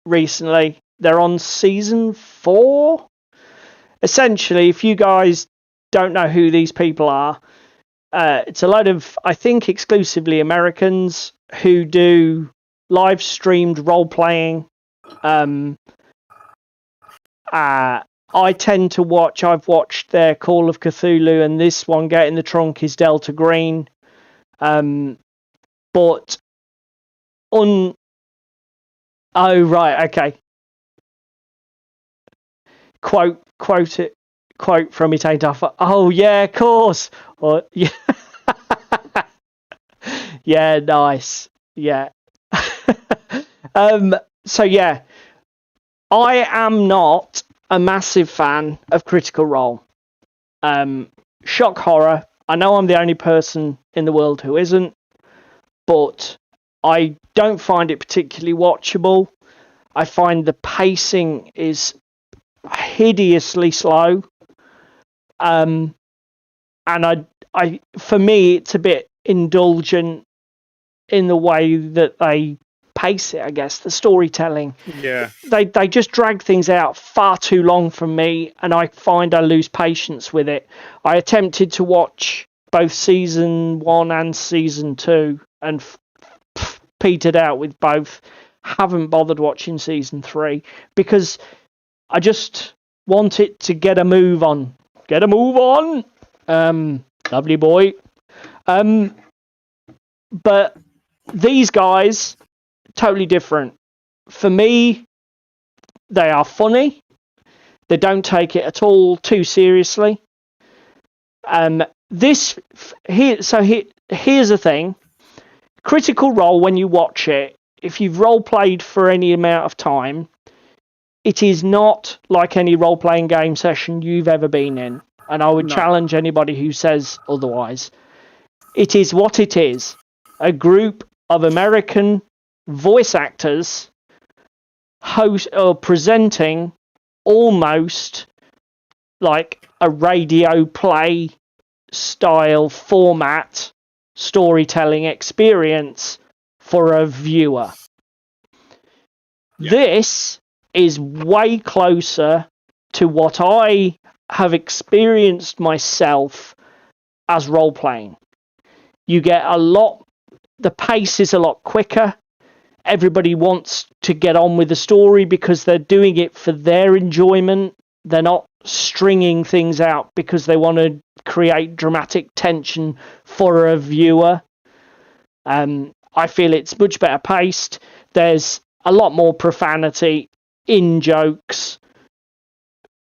recently. They're on season 4. Essentially, if you guys don't know who these people are, it's a load of, I think, exclusively Americans who do live streamed role playing. I tend to watch. I've watched their Call of Cthulhu, and this one, Get in the Trunk, is Delta Green. But oh right, okay. Quote from it ain't off. Oh yeah, of course. Or yeah, yeah, nice. Yeah. So yeah, I am not a massive fan of Critical Role. Shock horror. I know I'm the only person in the world who isn't, but I don't find it particularly watchable. I find the pacing is hideously slow. And I for me, it's a bit indulgent in the way that they pace it, I guess, the storytelling. Yeah. They just drag things out far too long from me, and I find I lose patience with it. I attempted to watch both season 1 and season 2 and petered out with both. Haven't bothered watching season 3 because I just want it to get a move on. Get a move on. Lovely boy. But these guys, totally different. For me, they are funny. They don't take it at all too seriously. Here's the thing. Critical Role, when you watch it, if you've role played for any amount of time, it is not like any role playing game session you've ever been in. And I would challenge anybody who says otherwise. It is what it is. A group of American voice actors presenting almost like a radio play style format storytelling experience for a viewer. Yeah. This is way closer to what I have experienced myself as role playing. You get the pace is a lot quicker. Everybody wants to get on with the story because they're doing it for their enjoyment. They're not stringing things out because they want to create dramatic tension for a viewer. I feel it's much better paced. There's a lot more profanity in jokes.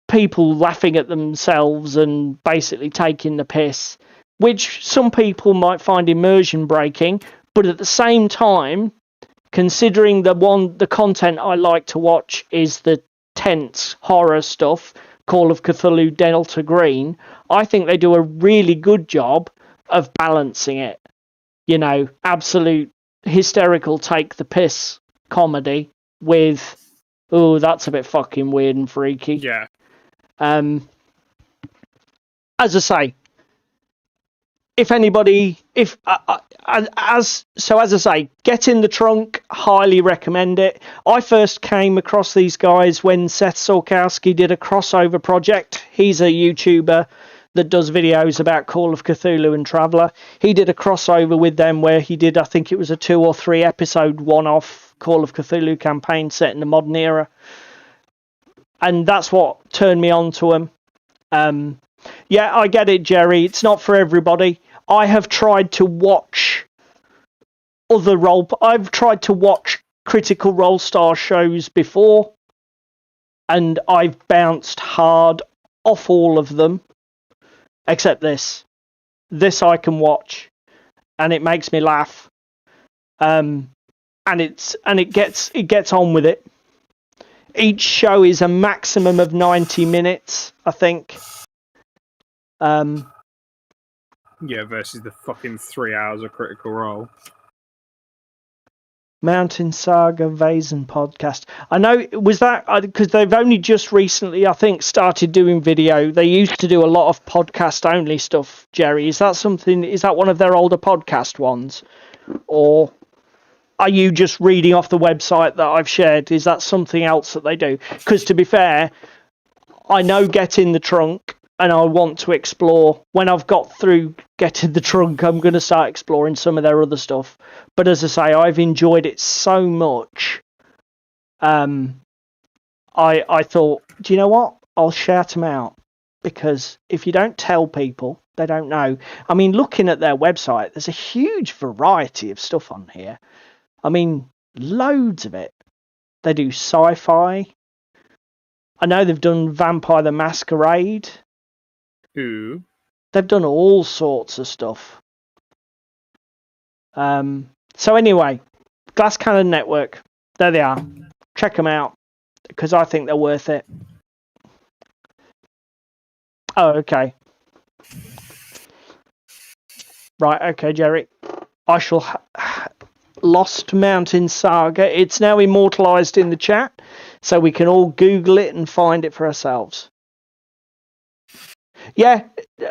People laughing at themselves and basically taking the piss, which some people might find immersion breaking, but at the same time, considering the content I like to watch is the tense horror stuff, Call of Cthulhu, Delta Green, I think they do a really good job of balancing it. absolute hysterical take the piss comedy with, oh, that's a bit fucking weird and freaky. Yeah. As I say, if anybody, as I say, get in the trunk, highly recommend it. I first came across these guys when Seth Sorkowski did a crossover project. He's a YouTuber that does videos about Call of Cthulhu and Traveller. He did a crossover with them where he did, I think it was a 2 or 3 episode one-off Call of Cthulhu campaign set in the modern era. And that's what turned me on to them. Yeah, I get it, Jerry. It's not for everybody. I have tried to watch I've tried to watch Critical Role Star shows before, and I've bounced hard off all of them, except this. This I can watch, and it makes me laugh. And it gets on with it. Each show is a maximum of 90 minutes, I think. Yeah, versus the fucking 3 hours of Critical Role. Mountain Saga Vaesen podcast. I know, was that because they've only just recently, I think, started doing video. They used to do a lot of podcast only stuff, Jerry. Is that one of their older podcast ones? Or are you just reading off the website that I've shared? Is that something else that they do? Because to be fair, I know Get in the Trunk, and I want to explore. When I've got through Get in the Trunk, I'm going to start exploring some of their other stuff. But as I say, I've enjoyed it so much. I thought, do you know what? I'll shout them out. Because if you don't tell people, they don't know. I mean, looking at their website, there's a huge variety of stuff on here. I mean, loads of it. They do sci-fi. I know they've done Vampire the Masquerade. Ooh. They've done all sorts of stuff. So anyway, Glass Cannon Network. There they are. Check them out, because I think they're worth it. Oh, okay. Right, okay, Jerry. I shall... Lost Mountain Saga. It's now immortalised in the chat, so we can all Google it and find it for ourselves. Yeah,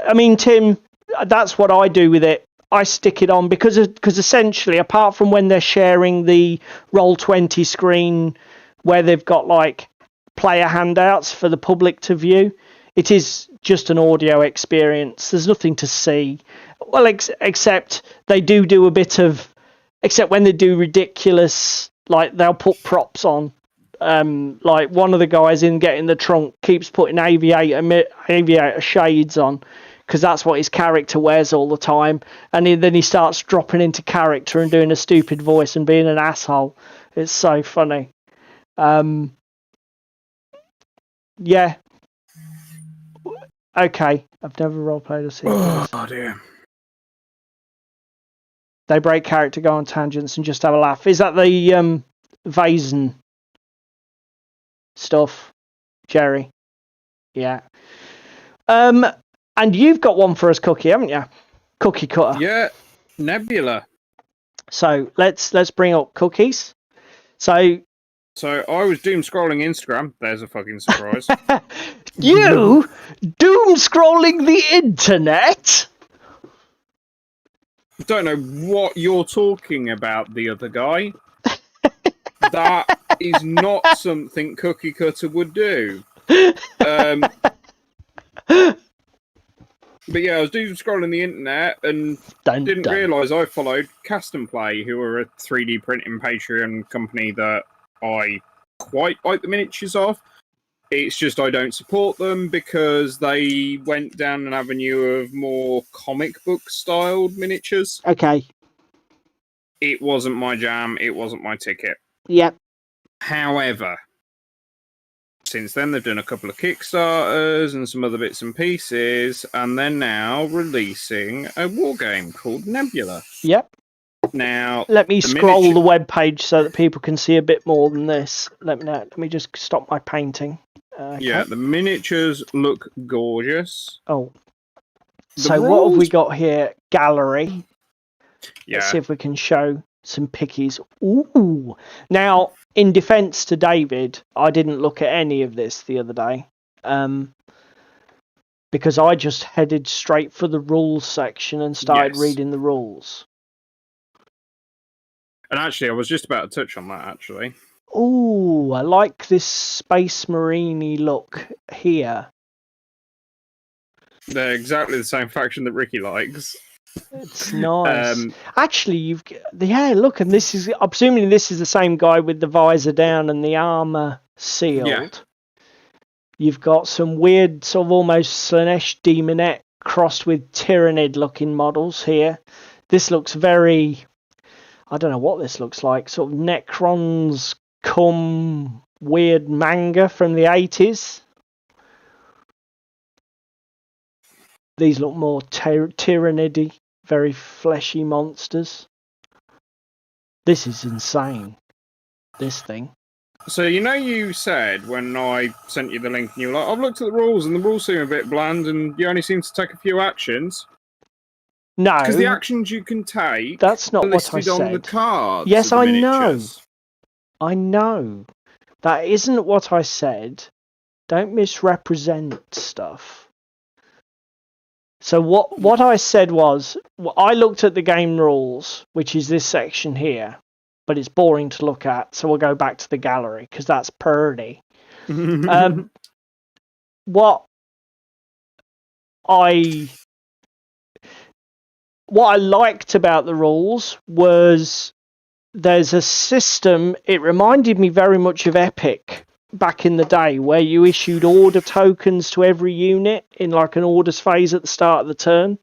I mean, Tim, that's what I do with it. I stick it on because essentially, apart from when they're sharing the Roll20 screen where they've got like player handouts for the public to view, it is just an audio experience. There's nothing to see. Well, except they do a bit of... Except when they do ridiculous, like they'll put props on. Like one of the guys in Get in the Trunk keeps putting aviator shades on because that's what his character wears all the time. And then he starts dropping into character and doing a stupid voice and being an asshole. It's so funny. Yeah. Okay. I've never roleplayed a sequence. Oh dear. They break character, go on tangents, and just have a laugh. Is that the Vaesen stuff, Jerry? Yeah. And you've got one for us, Cookie, haven't you? Cookie Cutter. Yeah, Nebula. So let's bring up Cookies. So I was doom scrolling Instagram. There's a fucking surprise. You doom scrolling the internet? Don't know what you're talking about, the other guy. That is not something Cookie Cutter would do. But yeah, I was doing scrolling the internet and didn't realise I followed Cast and Play, who are a 3D printing Patreon company that I quite like the miniatures of. It's just I don't support them because they went down an avenue of more comic book styled miniatures. Okay. It wasn't my jam. It wasn't my ticket. Yep. However, since then they've done a couple of Kickstarters and some other bits and pieces, and they're now releasing a war game called Nebula. Yep. Now, let me scroll the web page so that people can see a bit more than this. Let me just stop my painting. Okay. Yeah, the miniatures look gorgeous. Oh. So what have we got here? Gallery. Let's Yeah. see if we can show some pickies. Ooh. Now, in defence to David, I didn't look at any of this the other day. Because I just headed straight for the rules section and started reading the rules. And actually, I was just about to touch on that, actually. Ooh, I like this Space Marine-y look here. They're exactly the same faction that Ricky likes. It's nice. Actually, look, and this is, I'm presuming this is the same guy with the visor down and the armour sealed. Yeah. You've got some weird, sort of almost Slanesh Demonette crossed with Tyrannid looking models here. This looks very, I don't know what this looks like, sort of Necrons cum weird manga from the 80s. These look more Tyrannidy, very fleshy monsters. This is insane, this thing. So, you said when I sent you the link, and you were like, I've looked at the rules, and the rules seem a bit bland, and you only seem to take a few actions. No. Because the actions you can take that's not are what I listed on the said. cards. Yes, I know. Miniatures. I know. That isn't what I said. Don't misrepresent stuff. So what I said was, I looked at the game rules, which is this section here, but it's boring to look at, so we'll go back to the gallery, because that's purdy. What I liked about the rules was there's a system. It reminded me very much of Epic back in the day, where you issued order tokens to every unit in like an orders phase at the start of the turn,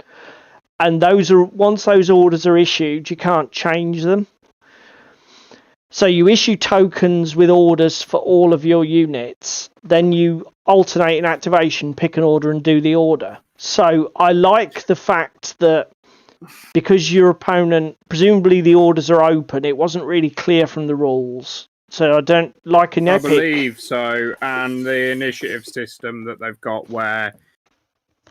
and once those orders are issued, you can't change them. So you issue tokens with orders for all of your units, then you alternate in activation, pick an order and do the order. So I like the fact that because your opponent, presumably the orders are open, it wasn't really clear from the rules. So I don't like an Epic. I believe so, and the initiative system that they've got where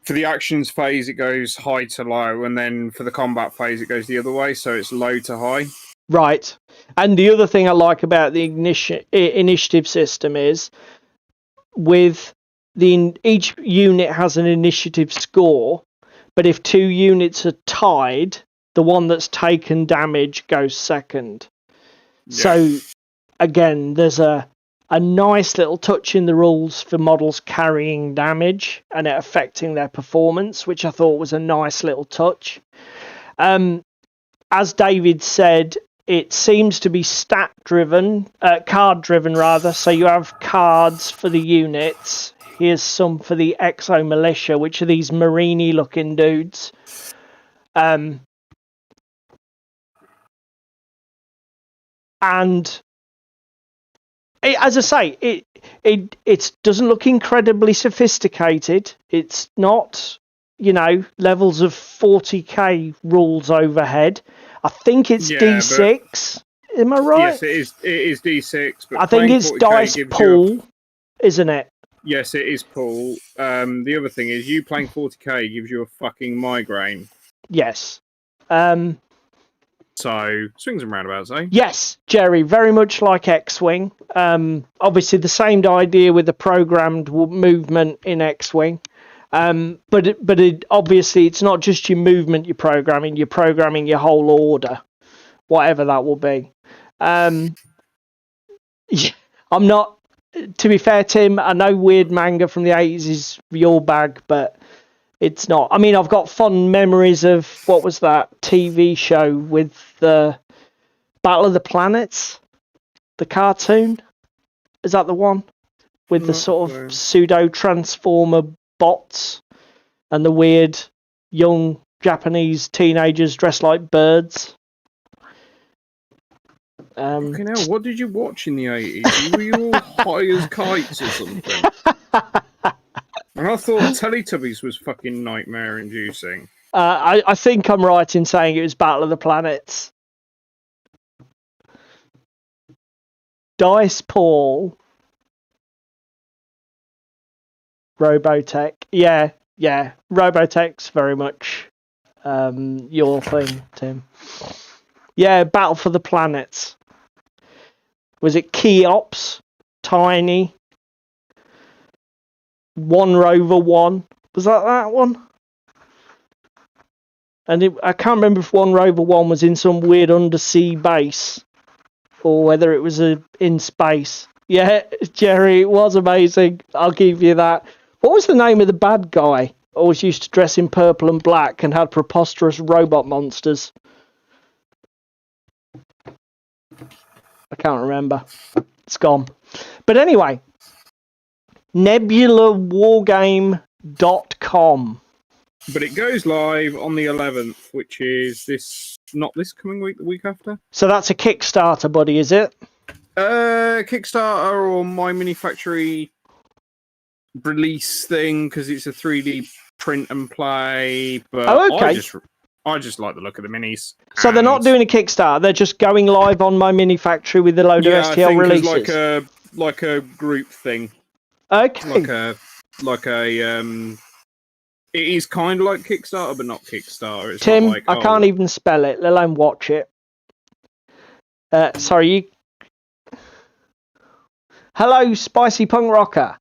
for the actions phase it goes high to low, and then for the combat phase it goes the other way, so it's low to high. Right. And the other thing I like about the initiative system is each unit has an initiative score, but if two units are tied, the one that's taken damage goes second. Yeah. So again, there's a nice little touch in the rules for models carrying damage and it affecting their performance, which I thought was a nice little touch. As David said, it seems to be card driven rather. So you have cards for the units. Here's some for the Exo Militia, which are these marine-y looking dudes. And as I say, it doesn't look incredibly sophisticated. It's not, levels of 40k rules overhead. I think it's D6. Am I right? Yes, it is D6. But I think it's dice pool, isn't it? Yes, it is pool. The other thing is, you playing 40k gives you a fucking migraine. Yes. So, swings and roundabouts, eh? Yes, Jerry, very much like X-Wing. Obviously, the same idea with the programmed movement in X-Wing. But obviously, it's not just your movement you're programming your whole order, whatever that will be. I'm not, to be fair, Tim, I know weird manga from the 80s is your bag, but it's not. I mean, I've got fond memories of, what was that TV show with the Battle of the Planets? The cartoon? Is that the one? With the sort of pseudo-transformer bots and the weird young Japanese teenagers dressed like birds. Fucking hell, what did you watch in the 80s? Were you all high as kites or something? And I thought Teletubbies was fucking nightmare-inducing. I think I'm right in saying it was Battle of the Planets. Dice Paul. Robotech. Yeah. Robotech's very much your thing, Tim. Yeah, Battle for the Planets. Was it Cheops? Tiny? One Rover One? Was that one? And I can't remember if One Rover One was in some weird undersea base or whether it was in space. Yeah, Jerry, it was amazing. I'll give you that. What was the name of the bad guy? Always used to dress in purple and black and had preposterous robot monsters. I can't remember. It's gone. But anyway, nebulawargame.com. But it goes live on the 11th, which is not this coming week, the week after. So that's a Kickstarter, buddy, is it? Kickstarter or My Mini Factory release thing, because it's a 3D print and play. But okay. I just like the look of the minis. So they're not doing a Kickstarter; they're just going live on My Mini Factory with a load of STL releases. Like a group thing. Okay. Like a It is kind of like Kickstarter, but not Kickstarter. It's Tim, not like, I can't even spell it, let alone watch it. Sorry, you. Hello, Spicy Punk Rocker.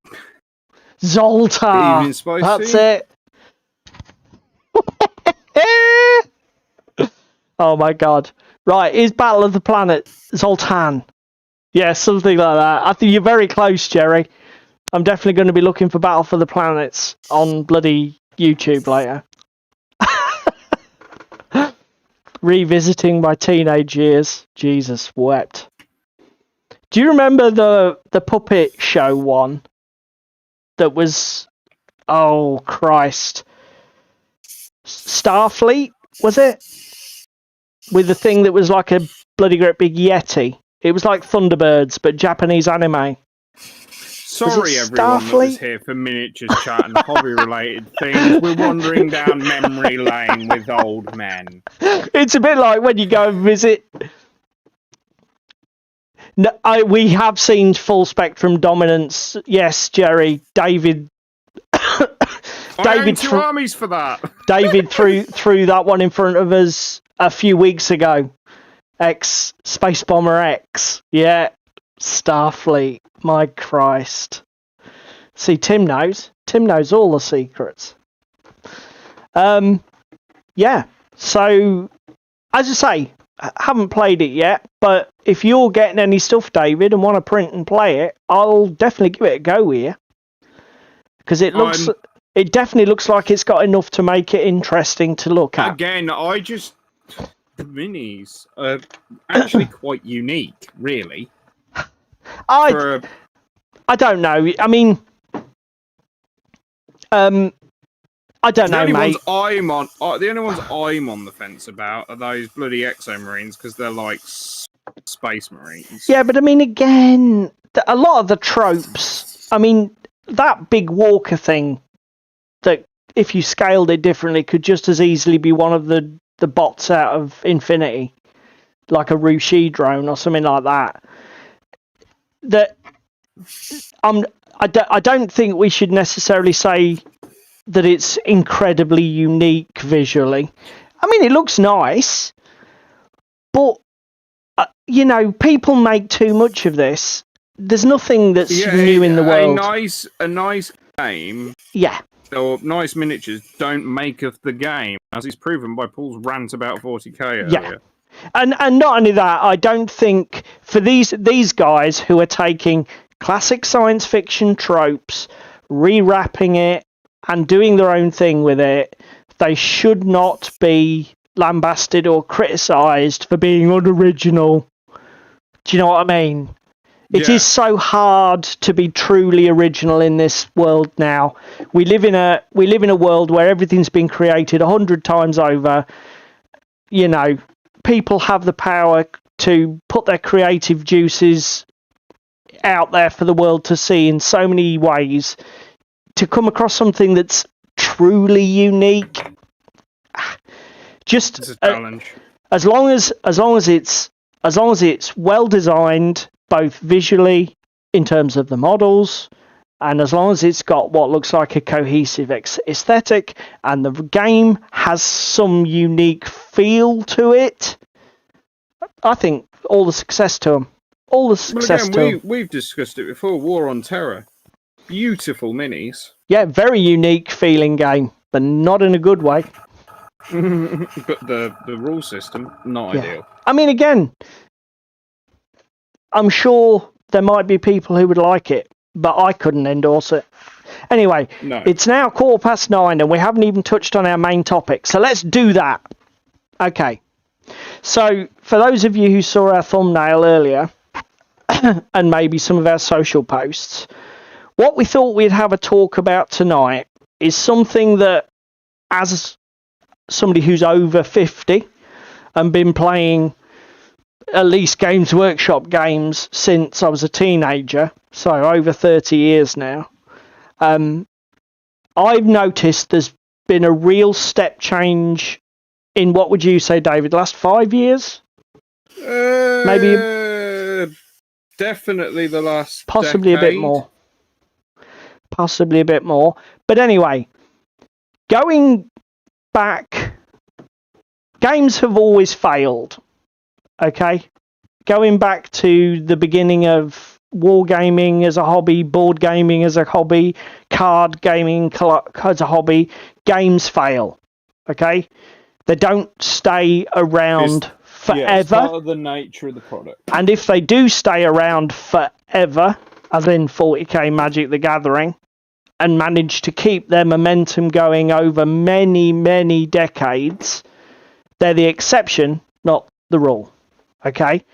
Zoltar. Even spicy? That's it. Oh my god. Right, is Battle of the Planet Zoltan? Yeah, something like that. I think you're very close, Jerry. I'm definitely going to be looking for Battle for the Planets on bloody YouTube later. Revisiting my teenage years. Jesus wept. Do you remember the puppet show one? That was... Oh, Christ. Starfleet, was it? With the thing that was like a bloody great big Yeti. It was like Thunderbirds, but Japanese anime. Sorry, everyone that was here for miniatures chat and hobby-related things. We're wandering down memory lane with old men. It's a bit like when you go and visit... No, we have seen Full Spectrum Dominance. Yes, Jerry. David Two armies for that. David threw that one in front of us a few weeks ago. Space Bomber X. Yeah. Starfleet. My Christ. See, Tim knows. Tim knows all the secrets. Yeah. So, as I say, I haven't played it yet, but if you're getting any stuff, David, and want to print and play it, I'll definitely give it a go here. Because it definitely looks like it's got enough to make it interesting to look at. Again, the minis are actually quite unique, really. I don't know. I mean, I don't know, mate. The only ones I'm on the fence about are those bloody Exomarines, because they're like space marines. Yeah, but I mean, again, a lot of the tropes. I mean, that big walker thing, that if you scaled it differently, could just as easily be one of the bots out of Infinity, like a Rushi drone or something like that. I don't think we should necessarily say that it's incredibly unique visually. I mean, it looks nice, but people make too much of this. There's nothing that's new in the world. A nice game. Yeah. Or nice miniatures don't make of the game, as is proven by Paul's rant about 40k earlier. Yeah. And not only that, I don't think for these guys who are taking classic science fiction tropes, rewrapping it, and doing their own thing with it, they should not be lambasted or criticised for being unoriginal. Do you know what I mean? It is so hard to be truly original in this world now. We live in a world where everything's been created 100 times over. You know, people have the power to put their creative juices out there for the world to see in so many ways. To come across something that's truly unique, just it's a challenge. As long as it's well designed, both visually in terms of the models, And as long as it's got what looks like a cohesive aesthetic and the game has some unique feel to it, I think all the success to them. All the success to them. We've discussed it before. War on Terror. Beautiful minis. Yeah, very unique feeling game, but not in a good way. But the rule system, not ideal. I mean, again, I'm sure there might be people who would like it, but I couldn't endorse it. Anyway, It's now 9:15 and we haven't even touched on our main topic, so let's do that. Okay. So, for those of you who saw our thumbnail earlier, and maybe some of our social posts, what we thought we'd have a talk about tonight is something that, as somebody who's over 50 and been playing at least Games Workshop games since I was a teenager, so over 30 years now, I've noticed there's been a real step change in, what would you say, David, last 5 years? Maybe definitely the last possibly decade. a bit more. Possibly a bit more. But anyway, going back, games have always failed. Okay? Going back to the beginning of wargaming as a hobby, board gaming as a hobby, card gaming as a hobby, games fail. Okay? They don't stay around forever. Yeah, it's part of the nature of the product. And if they do stay around forever, as in 40k Magic the Gathering, and manage to keep their momentum going over many, many decades, they're the exception, not the rule. Okay?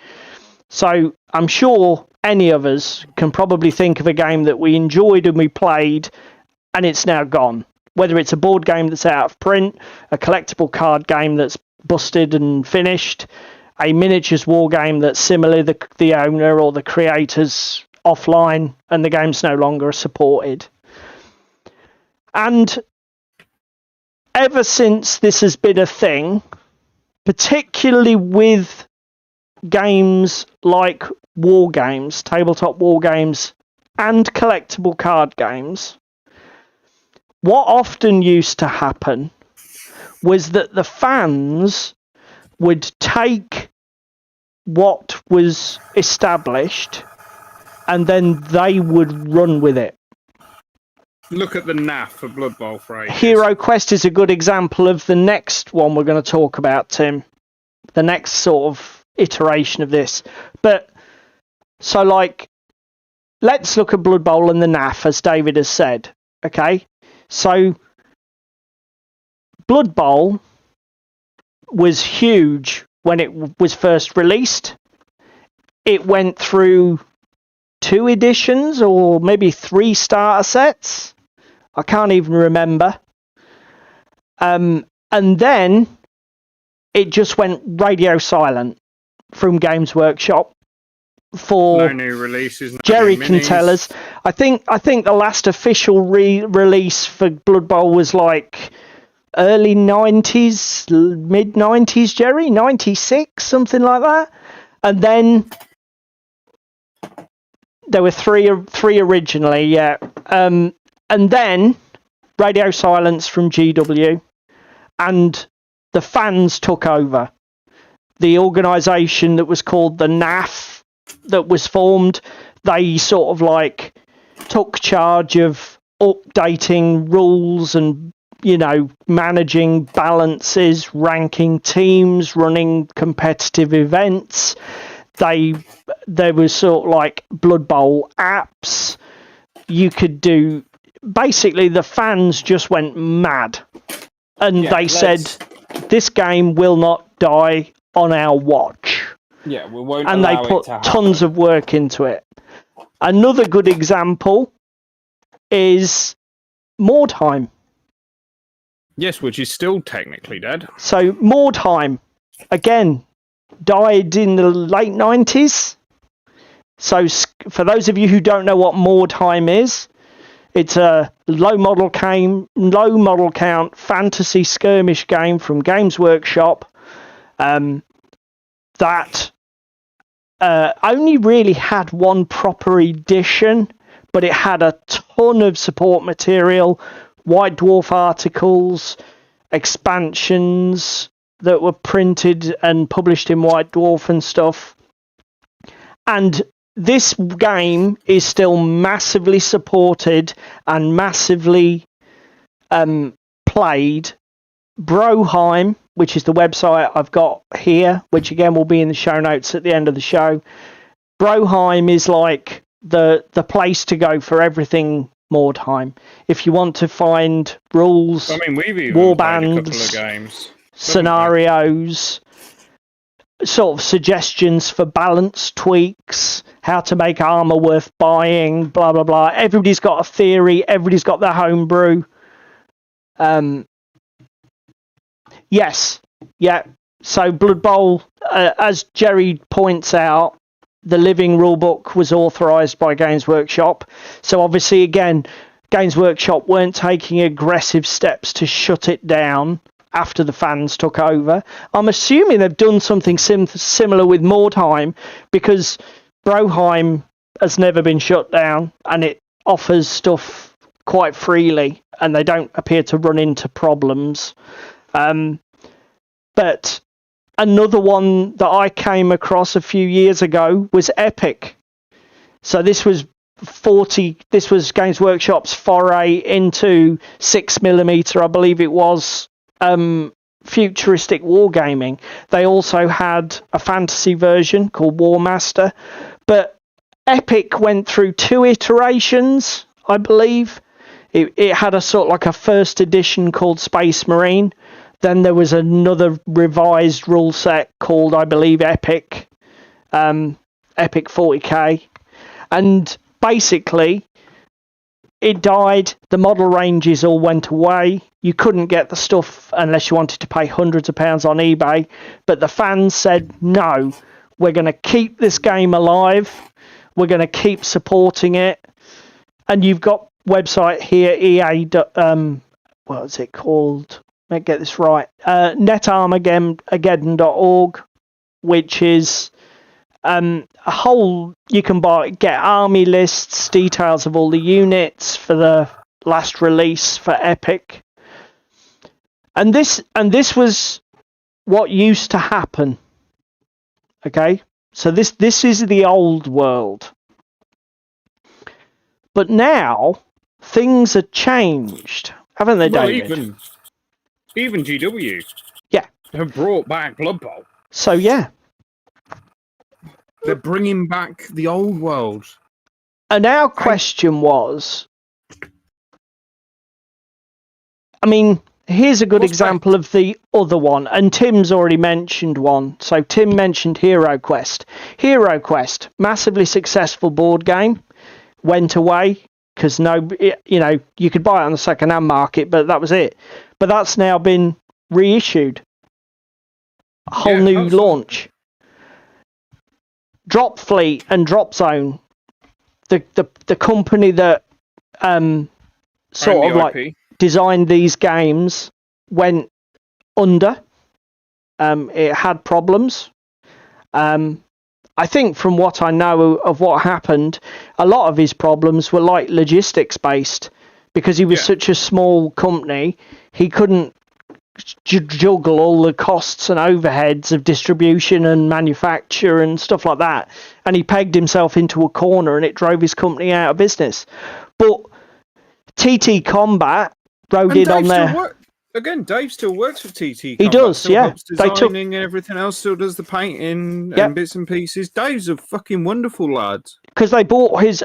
So I'm sure any of us can probably think of a game that we enjoyed and we played, and it's now gone. Whether it's a board game that's out of print, a collectible card game that's busted and finished, a miniatures war game that's similarly the owner or the creator's offline and the game's no longer supported. And ever since this has been a thing, particularly with games like war games, tabletop war games, and collectible card games, what often used to happen was that the fans would take what was established and then they would run with it. Look at the NAF for Blood Bowl for ages. Hero Quest is a good example of the next one we're going to talk about, Tim. The next sort of iteration of this. But, so like, let's look at Blood Bowl and the NAF, as David has said. Okay? So, Blood Bowl was huge when it was first released. It went through 2 editions or maybe 3 starter sets. I can't even remember. And then it just went radio silent from Games Workshop for no new releases. No Jerry new can minis. tell us. I think the last official release for Blood Bowl was like early 90s, mid 90s, Jerry, 96, something like that. And then there were three originally, yeah. And then radio silence from GW, and the fans took over. The organisation that was called the NAF that was formed, they sort of like took charge of updating rules and, you know, managing balances, ranking teams, running competitive events. There was sort of like Blood Bowl apps. You could do... Basically, the fans just went mad. And they said, this game will not die on our watch. Yeah, we won't and they allow put it to happen. tons of work into it. Another good example is Mordheim. Yes, which is still technically dead. So Mordheim, again, died in the late 90s. So for those of you who don't know what Mordheim is, it's a low model count fantasy skirmish game from Games Workshop that only really had one proper edition, but it had a ton of support material, White Dwarf articles, expansions that were printed and published in White Dwarf and stuff. And this game is still massively supported and massively played. Broheim, which is the website I've got here, which again will be in the show notes at the end of the show. Broheim is like the place to go for everything Mordheim. If you want to find rules, we've even war played a couple bands, of games, scenarios, sort of suggestions for balance tweaks, how to make armor worth buying, blah blah blah. Everybody's got a theory. Everybody's got their homebrew. Yes, yeah. So Blood Bowl, as Jerry points out, the living rulebook was authorised by Games Workshop. So obviously, again, Games Workshop weren't taking aggressive steps to shut it down after the fans took over. I'm assuming they've done something similar with Mordheim, because Broheim has never been shut down and it offers stuff quite freely and they don't appear to run into problems. But another one that I came across a few years ago was Epic. So this was Games Workshop's foray into 6mm, I believe it was, futuristic wargaming. They also had a fantasy version called Warmaster, but Epic went through 2 iterations, I believe. It had a sort of like a first edition called Space Marine. Then there was another revised rule set called, I believe, Epic 40k. And basically, it died. The model ranges all went away. You couldn't get the stuff unless you wanted to pay hundreds of pounds on eBay. But the fans said, no, we're going to keep this game alive. We're going to keep supporting it. And you've got website here, EA, what is it called? Let me get this right. Netarmageddon.org, which is a whole, you can get army lists, details of all the units for the last release for Epic. And this was what used to happen. Okay? So this is the old world. But now things have changed, haven't they, David? Even GW, yeah, have brought back Blood Bowl. So yeah, they're bringing back the old world. And our question was, I mean, here's a good example of the other one, and Tim's already mentioned one. So Tim mentioned Hero Quest. Hero Quest, massively successful board game, went away because you could buy it on the second-hand market, but that was it. But that's now been reissued. A whole new launch. Drop Fleet and Drop Zone, the company that sort of like designed these games, went under. It had problems. I think from what I know of what happened, a lot of his problems were like logistics based, because he was such a small company, he couldn't juggle all the costs and overheads of distribution and manufacture and stuff like that. And he pegged himself into a corner and it drove his company out of business. But TT Combat rode in on there. Again, Dave still works for TT Combat. He does, still yeah. Helps designing and everything else, still does the painting and bits and pieces. Dave's a fucking wonderful lad. Because they bought his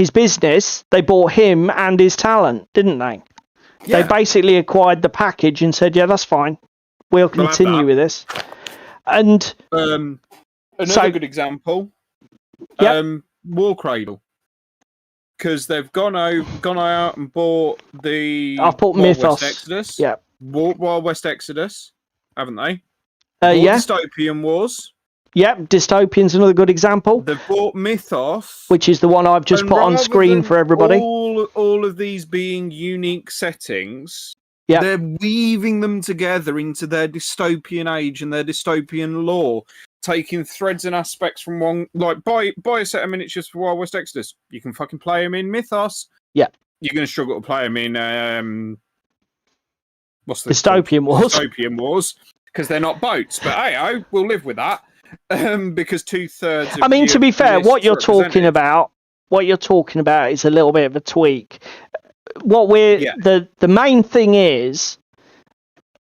business, they bought him and his talent, didn't they? Yeah. They basically acquired the package and said, yeah, that's fine. We'll continue with this. And another good example, War Cradle. Because they've gone out and bought the Wild Mythos. West Exodus. Yeah. Wild West Exodus, haven't they? Dystopian Wars. Yep, Dystopian's another good example. They've bought Mythos, which is the one I've just put on screen for everybody. All of these being unique settings, they're weaving them together into their dystopian age and their dystopian lore, taking threads and aspects from one. Like, buy a set of miniatures for Wild West Exodus. You can fucking play them in Mythos. Yeah. You're going to struggle to play them in what's the Dystopian Wars. Dystopian Wars, because they're not boats. But hey, I will live with that. Because 2/3. I mean, to be fair, what you're talking about is a little bit of a tweak. The main thing is,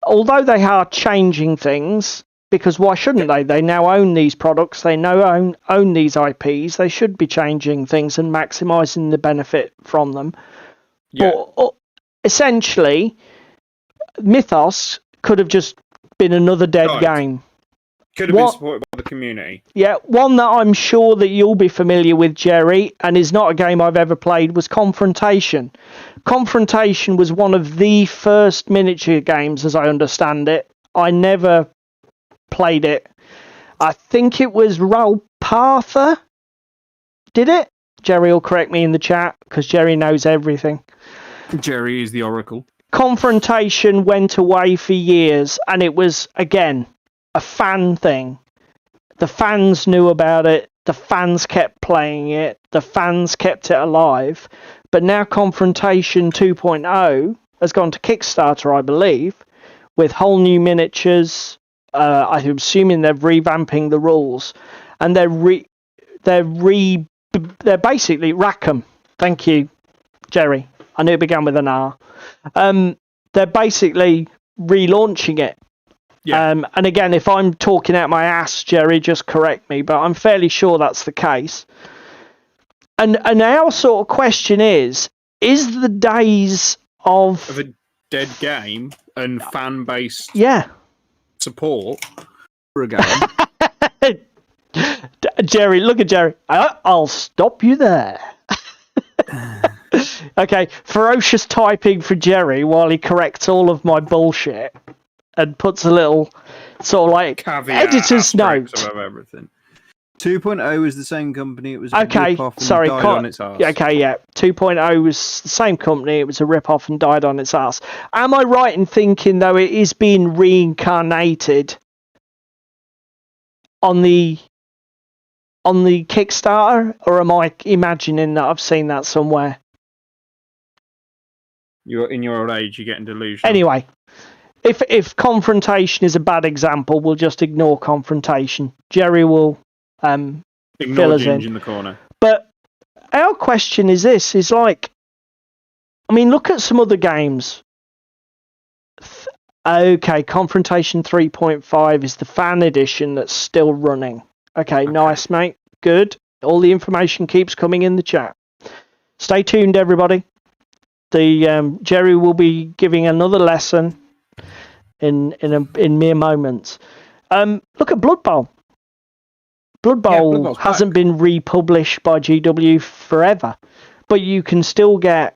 although they are changing things, because why shouldn't they? They now own these products. They now own these IPs. They should be changing things and maximising the benefit from them. Yeah. But essentially, Mythos could have just been another dead game. Could have been supported by the community. Yeah, one that I'm sure that you'll be familiar with, Jerry, and is not a game I've ever played, was Confrontation. Confrontation was one of the first miniature games, as I understand it. I never played it. I think it was Rolpartha. Did it? Jerry will correct me in the chat, because Jerry knows everything. Jerry is the oracle. Confrontation went away for years, and it was, again, a fan thing. The fans knew about it. The fans kept playing it. The fans kept it alive. But now Confrontation 2.0 has gone to Kickstarter, I believe, with whole new miniatures. I'm assuming they're revamping the rules, and they're basically Rackham. Thank you, Jerry. I knew it began with an R. They're basically relaunching it. Yeah. And again, if I'm talking out my ass, Jerry, just correct me, but I'm fairly sure that's the case. And our sort of question is the days of a dead game and fan-based support for a game? Jerry, look at Jerry. I'll stop you there. Okay, ferocious typing for Jerry while he corrects all of my bullshit. And puts a little sort of like caveat, editor's note. Above everything. 2.0 was the same company. It was okay. Sorry, died on its arse. Okay, yeah. 2.0 was the same company. It was a rip-off and died on its ass. Am I right in thinking though it is being reincarnated on the Kickstarter, or am I imagining that I've seen that somewhere? You're in your old age. You're getting delusional. Anyway. If Confrontation is a bad example, we'll just ignore Confrontation. Jerry will fill us in the corner. But our question is this: is like, I mean, look at some other games. Okay, Confrontation 3.5 is the fan edition that's still running. Okay, nice, mate. Good. All the information keeps coming in the chat. Stay tuned, everybody. The Jerry will be giving another lesson in mere moments. Look at Blood Bowl. Blood Bowl hasn't been republished by GW forever, but you can still get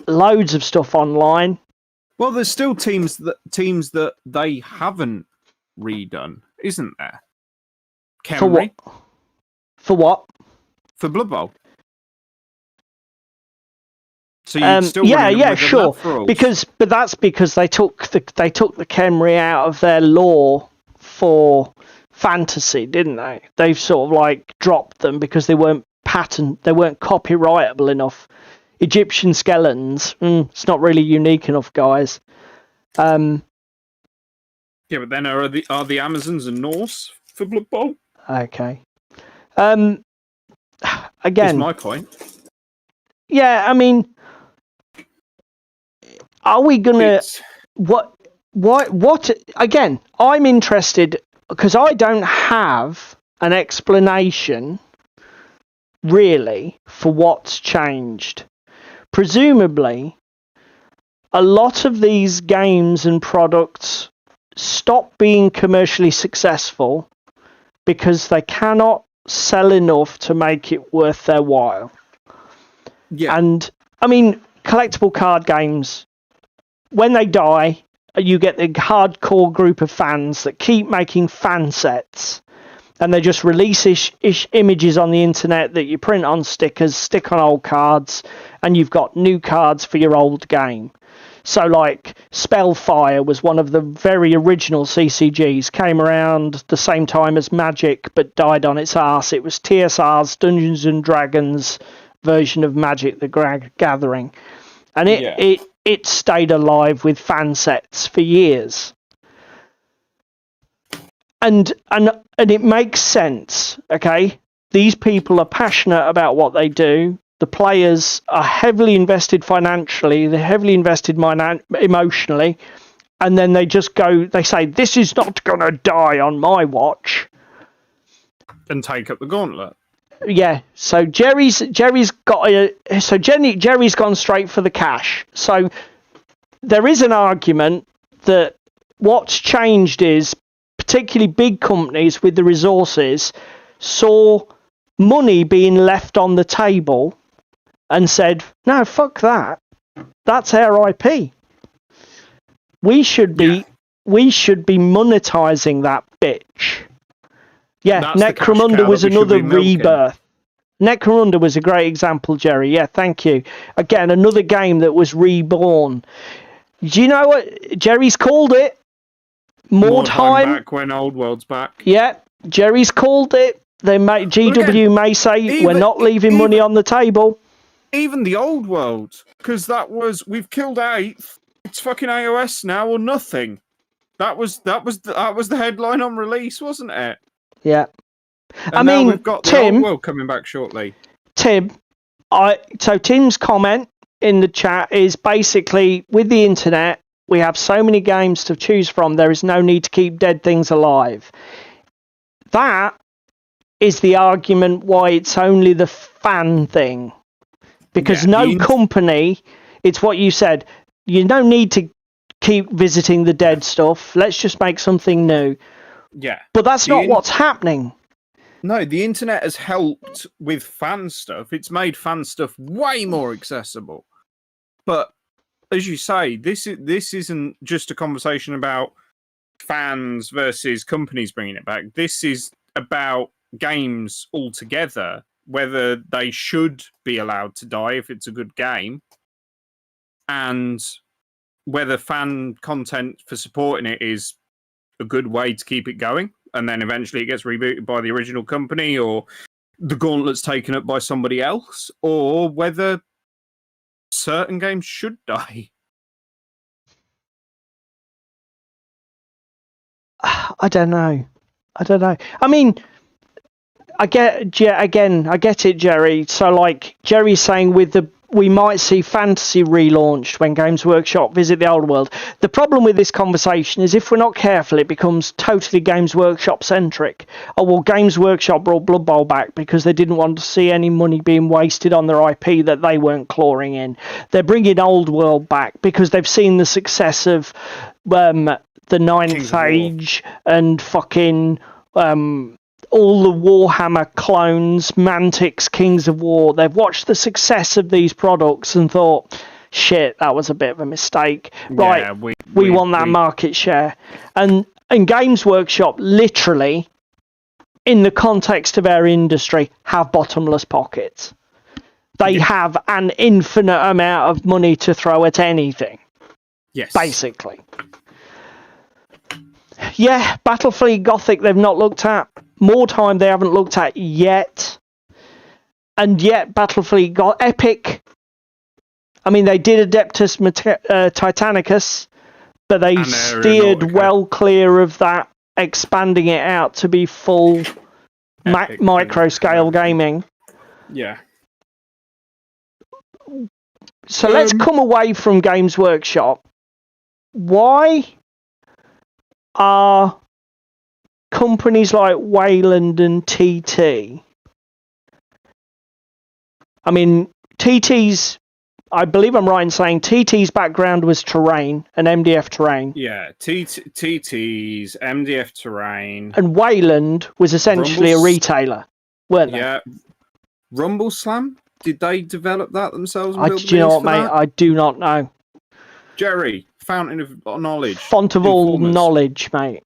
loads of stuff online. Well, there's still teams that they haven't redone, isn't there? Khemri. For what? For Blood Bowl. So you still sure. But that's because they took the Khemri out of their lore for fantasy, didn't they? They've sort of like dropped them because they weren't copyrightable enough. Egyptian skeletons, it's not really unique enough, guys. Yeah, but then are the Amazons and Norse for Blood Bowl? Okay. Again, that's my point. Yeah, I mean, are we gonna what again? I'm interested because I don't have an explanation really for what's changed. Presumably, a lot of these games and products stop being commercially successful because they cannot sell enough to make it worth their while. Yeah. And I mean, collectible card games, when they die, you get the hardcore group of fans that keep making fan sets, and they just release images on the internet that you print on stickers, stick on old cards, and you've got new cards for your old game. So like Spellfire was one of the very original CCGs, came around the same time as Magic but died on its arse. It was TSR's Dungeons and Dragons version of Magic the Gathering, and it stayed alive with fan sets for years. And it makes sense, okay? These people are passionate about what they do. The players are heavily invested financially. They're heavily invested emotionally. And then they say, this is not going to die on my watch. And take up the gauntlet. Yeah, so Jerry's gone straight for the cash. So there is an argument that what's changed is particularly big companies with the resources saw money being left on the table and said, no, fuck that. That's our IP. We should be monetizing that bitch. Yeah, Necromunda was another rebirth. Necromunda was a great example, Jerry. Yeah, thank you. Again, another game that was reborn. Do you know what Jerry's called it? More time back when Old World's back. Yeah, Jerry's called it. GW may say we're not leaving money on the table. Even the Old World, because we've killed 8th. It's fucking AOS now or nothing. That was the headline on release, wasn't it? Yeah. And now we've got the Old World coming back shortly. Tim, so Tim's comment in the chat is basically, with the internet, we have so many games to choose from, there is no need to keep dead things alive. That is the argument why it's only the fan thing. Because no company, it's what you said, you don't need to keep visiting the dead stuff. Let's just make something new. Yeah. But that's not what's happening. No, the internet has helped with fan stuff. It's made fan stuff way more accessible. But as you say, this isn't just a conversation about fans versus companies bringing it back. This is about games altogether, whether they should be allowed to die if it's a good game, and whether fan content for supporting it is a good way to keep it going, and then eventually it gets rebooted by the original company, or the gauntlet's taken up by somebody else, or whether certain games should die. I don't know. I mean, I get it, Jerry. So, like Jerry's saying, we might see fantasy relaunched when Games Workshop visit the old world. The problem with this conversation is if we're not careful, it becomes totally Games Workshop centric. Oh, well, Games Workshop brought Blood Bowl back because they didn't want to see any money being wasted on their IP that they weren't clawing in. They're bringing Old World back because they've seen the success of the Ninth Age and fucking all the Warhammer clones, Mantics, Kings of War. They've watched the success of these products and thought, shit, that was a bit of a mistake. Right, yeah, we want that market share. And Games Workshop, literally, in the context of our industry, have bottomless pockets. They have an infinite amount of money to throw at anything. Yes. Basically. Yeah, Battlefleet Gothic they've not looked at. More Time they haven't looked at yet. And yet Battlefleet Epic. I mean, they did Adeptus Titanicus, but they steered well clear of that, expanding it out to be full micro-scale gaming. Yeah. So let's come away from Games Workshop. Why are companies like Wayland and TT? I mean, TT's, I believe I'm right in saying TT's background was terrain and MDF terrain. Yeah, TT's MDF terrain. And Wayland was essentially a retailer, weren't they? Yeah. Rumble Slam? Did they develop that themselves? Do you know what, mate? I do not know. Jerry, fountain of knowledge. Font of all knowledge, mate.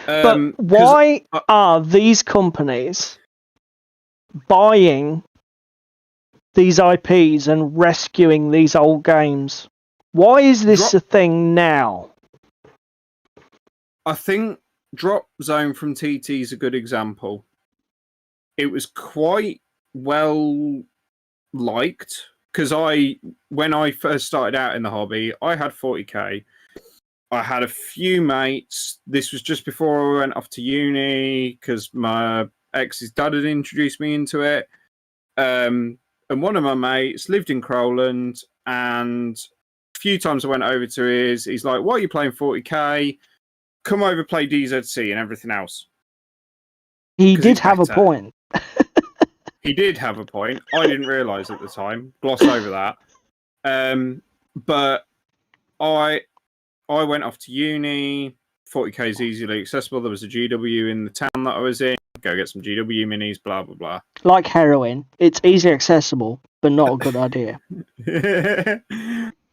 But why are these companies buying these IPs and rescuing these old games? Why is this a thing now? I think Drop Zone from TT is a good example. It was quite well liked, because when I first started out in the hobby, I had 40k. I had a few mates. This was just before I went off to uni, because my ex's dad had introduced me into it. And one of my mates lived in Crowland, and a few times I went over to he's like, "Why are you playing 40k? Come over, play DZC and everything else." He did have a point. He did have a point. I didn't realise at the time. Gloss over that. But I went off to uni. 40k is easily accessible. There was a GW in the town that I was in. Go get some GW minis, blah, blah, blah. Like heroin. It's easily accessible, but not a good idea.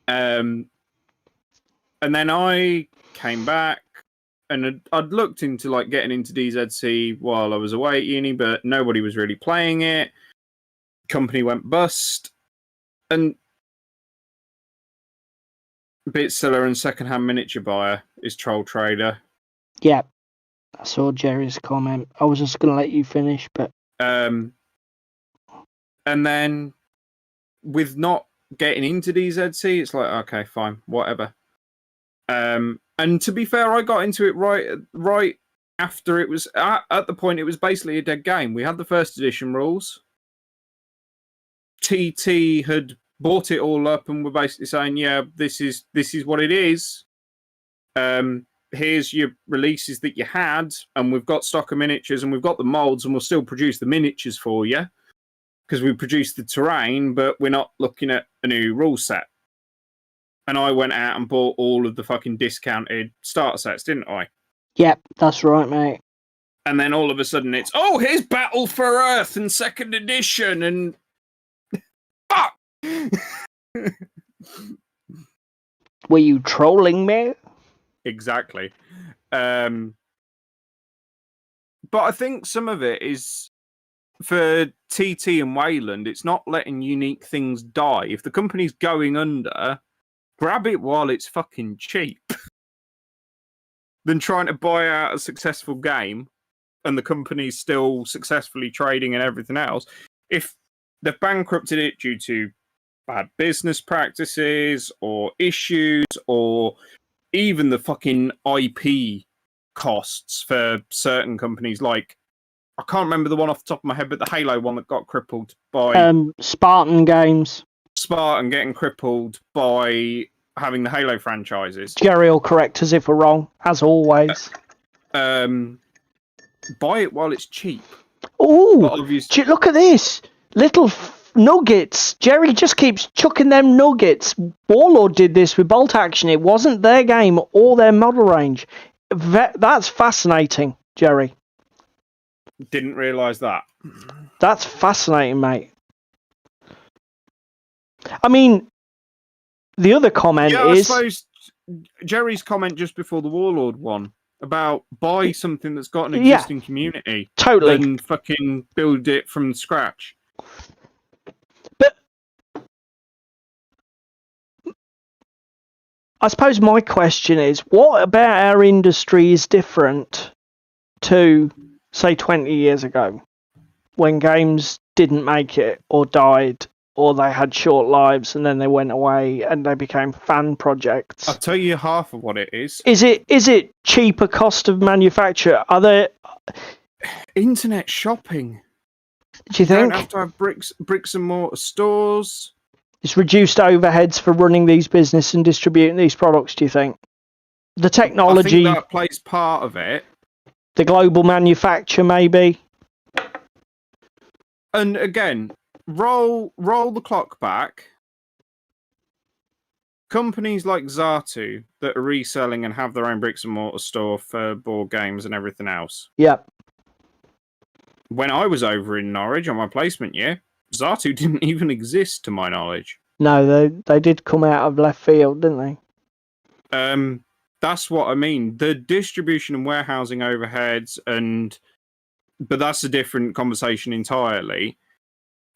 And then I came back, and I'd looked into like getting into DZC while I was away at uni, but nobody was really playing it. Company went bust, and bit seller and second-hand miniature buyer is Troll Trader. Yeah, I saw Jerry's comment. I was just going to let you finish, but and then with not getting into DZC, it's like, okay, fine, whatever. And to be fair, I got into it right after it was at the point it was basically a dead game. We had the first edition rules. TT had bought it all up and were basically saying, "Yeah, this is what it is. Here's your releases that you had, and we've got stock of miniatures, and we've got the molds, and we'll still produce the miniatures for you because we produced the terrain, but we're not looking at a new rule set." And I went out and bought all of the fucking discounted starter sets, didn't I? Yep, that's right, mate. And then all of a sudden it's, oh, here's Battle for Earth and second edition, and fuck! Were you trolling me? Exactly. But I think some of it is, for TT and Wayland, it's not letting unique things die. If the company's going under, grab it while it's fucking cheap. Than trying to buy out a successful game and the company's still successfully trading and everything else. If they've bankrupted it due to bad business practices or issues or even the fucking IP costs for certain companies, like, I can't remember the one off the top of my head, but the Halo one that got crippled by Spartan Games. Spartan getting crippled by having the Halo franchises. Jerry will correct us if we're wrong, as always. Buy it while it's cheap. Oh, obviously, look at this. Little nuggets. Jerry just keeps chucking them nuggets. Warlord did this with Bolt Action. It wasn't their game or their model range. That's fascinating, Jerry. Didn't realise that. That's fascinating, mate. I mean, the other comment is... I suppose Jerry's comment just before the Warlord one about buy something that's got an existing community. Totally. And fucking build it from scratch. But I suppose my question is, what about our industry is different to, say, 20 years ago, when games didn't make it or died, or they had short lives and then they went away and they became fan projects? I'll tell you half of what it is. Is it cheaper cost of manufacture? Are there internet shopping? Do you think? You don't have to have bricks and mortar stores. It's reduced overheads for running these business and distributing these products, do you think? The technology... I think that plays part of it. The global manufacture, maybe? And again, roll the clock back. Companies like Zatu that are reselling and have their own bricks and mortar store for board games and everything else. Yep. When I was over in Norwich on my placement year, Zatu didn't even exist to my knowledge. No, they did come out of left field, didn't they? That's what I mean. The distribution and warehousing overheads, but that's a different conversation entirely.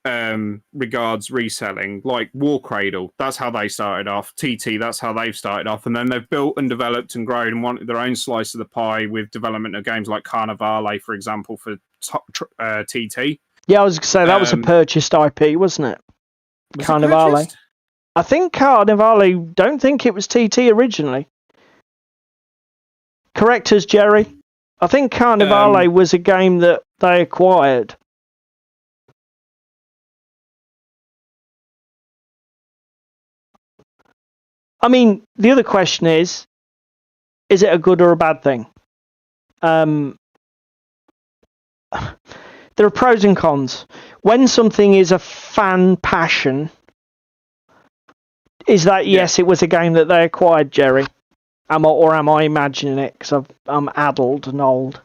Regards reselling, like War Cradle, that's how they started off. TT, that's how they've started off, and then they've built and developed and grown and wanted their own slice of the pie with development of games like Carnivale, for example, for TT. Yeah, I was going to say that was a purchased IP, wasn't it? Was it Carnivale. purchased? I think Carnivale, don't think it was TT originally. Correct us, Jerry. I think Carnivale was a game that they acquired. I mean, the other question is it a good or a bad thing? There are pros and cons. When something is a fan passion, is that yes, it was a game that they acquired, Jerry? Am I imagining it because I'm addled and old?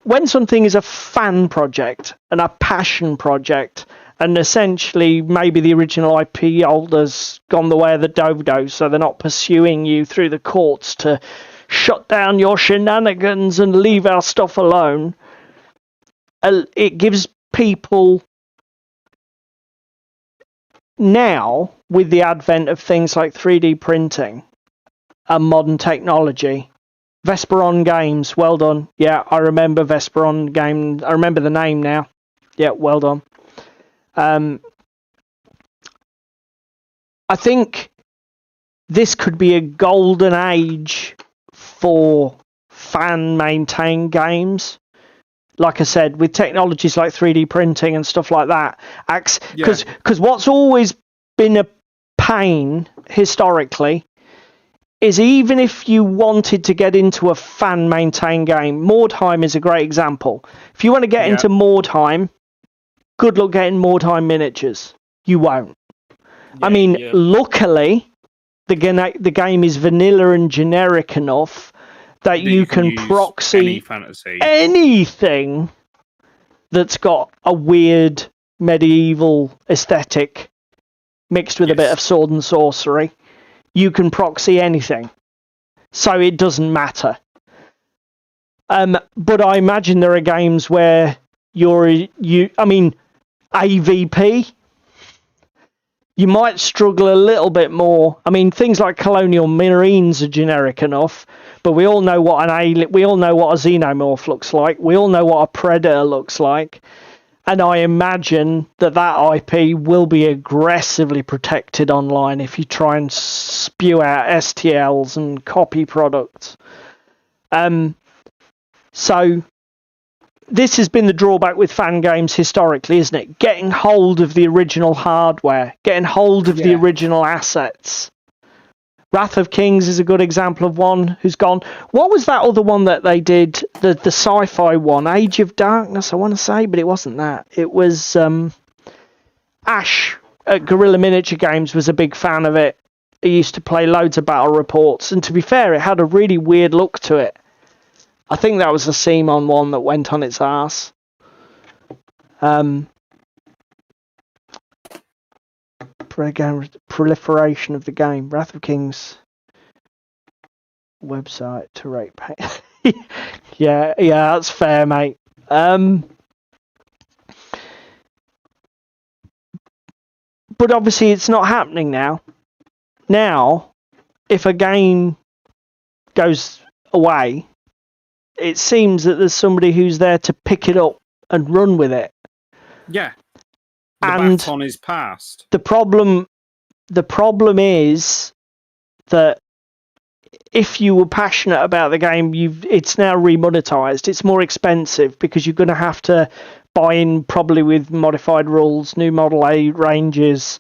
When something is a fan project and a passion project, and essentially maybe the original IP holder's gone the way of the dodo, so they're not pursuing you through the courts to shut down your shenanigans and leave our stuff alone, it gives people now, with the advent of things like 3D printing and modern technology, Vesperon Games, well done. Yeah, I remember Vesperon Games. I remember the name now. Yeah, well done. I think this could be a golden age for fan-maintained games. Like I said, with technologies like 3D printing and stuff like that. Because what's always been a pain historically is even if you wanted to get into a fan-maintained game, Mordheim is a great example. If you want to get into Mordheim, good luck getting Mordheim miniatures. You won't. I mean, luckily, the game is vanilla and generic enough that you can proxy anything that's got a weird medieval aesthetic mixed with a bit of sword and sorcery. You can proxy anything, so it doesn't matter. But I imagine there are games where AVP, you might struggle a little bit more. I mean, things like Colonial Marines are generic enough, but we all know what we all know what a xenomorph looks like. We all know what a predator looks like. And I imagine that IP will be aggressively protected online if you try and spew out STLs and copy products. So this has been the drawback with fan games historically, isn't it? Getting hold of the original hardware, getting hold of the original assets. Wrath of Kings is a good example of one who's gone. What was that other one that they did? The sci-fi one, Age of Darkness, I want to say, but it wasn't that. It was Ash at Guerrilla Miniature Games was a big fan of it. He used to play loads of battle reports, and to be fair, it had a really weird look to it. I think that was the Simon one that went on its arse. Proliferation of the game. Wrath of Kings website to rate pay. yeah, that's fair, mate. But obviously it's not happening now. Now, if a game goes away, it seems that there's somebody who's there to pick it up and run with it. Yeah. The baton is passed. The problem is that if you were passionate about the game, it's now remonetized. It's more expensive because you're going to have to buy in probably with modified rules, new model A ranges.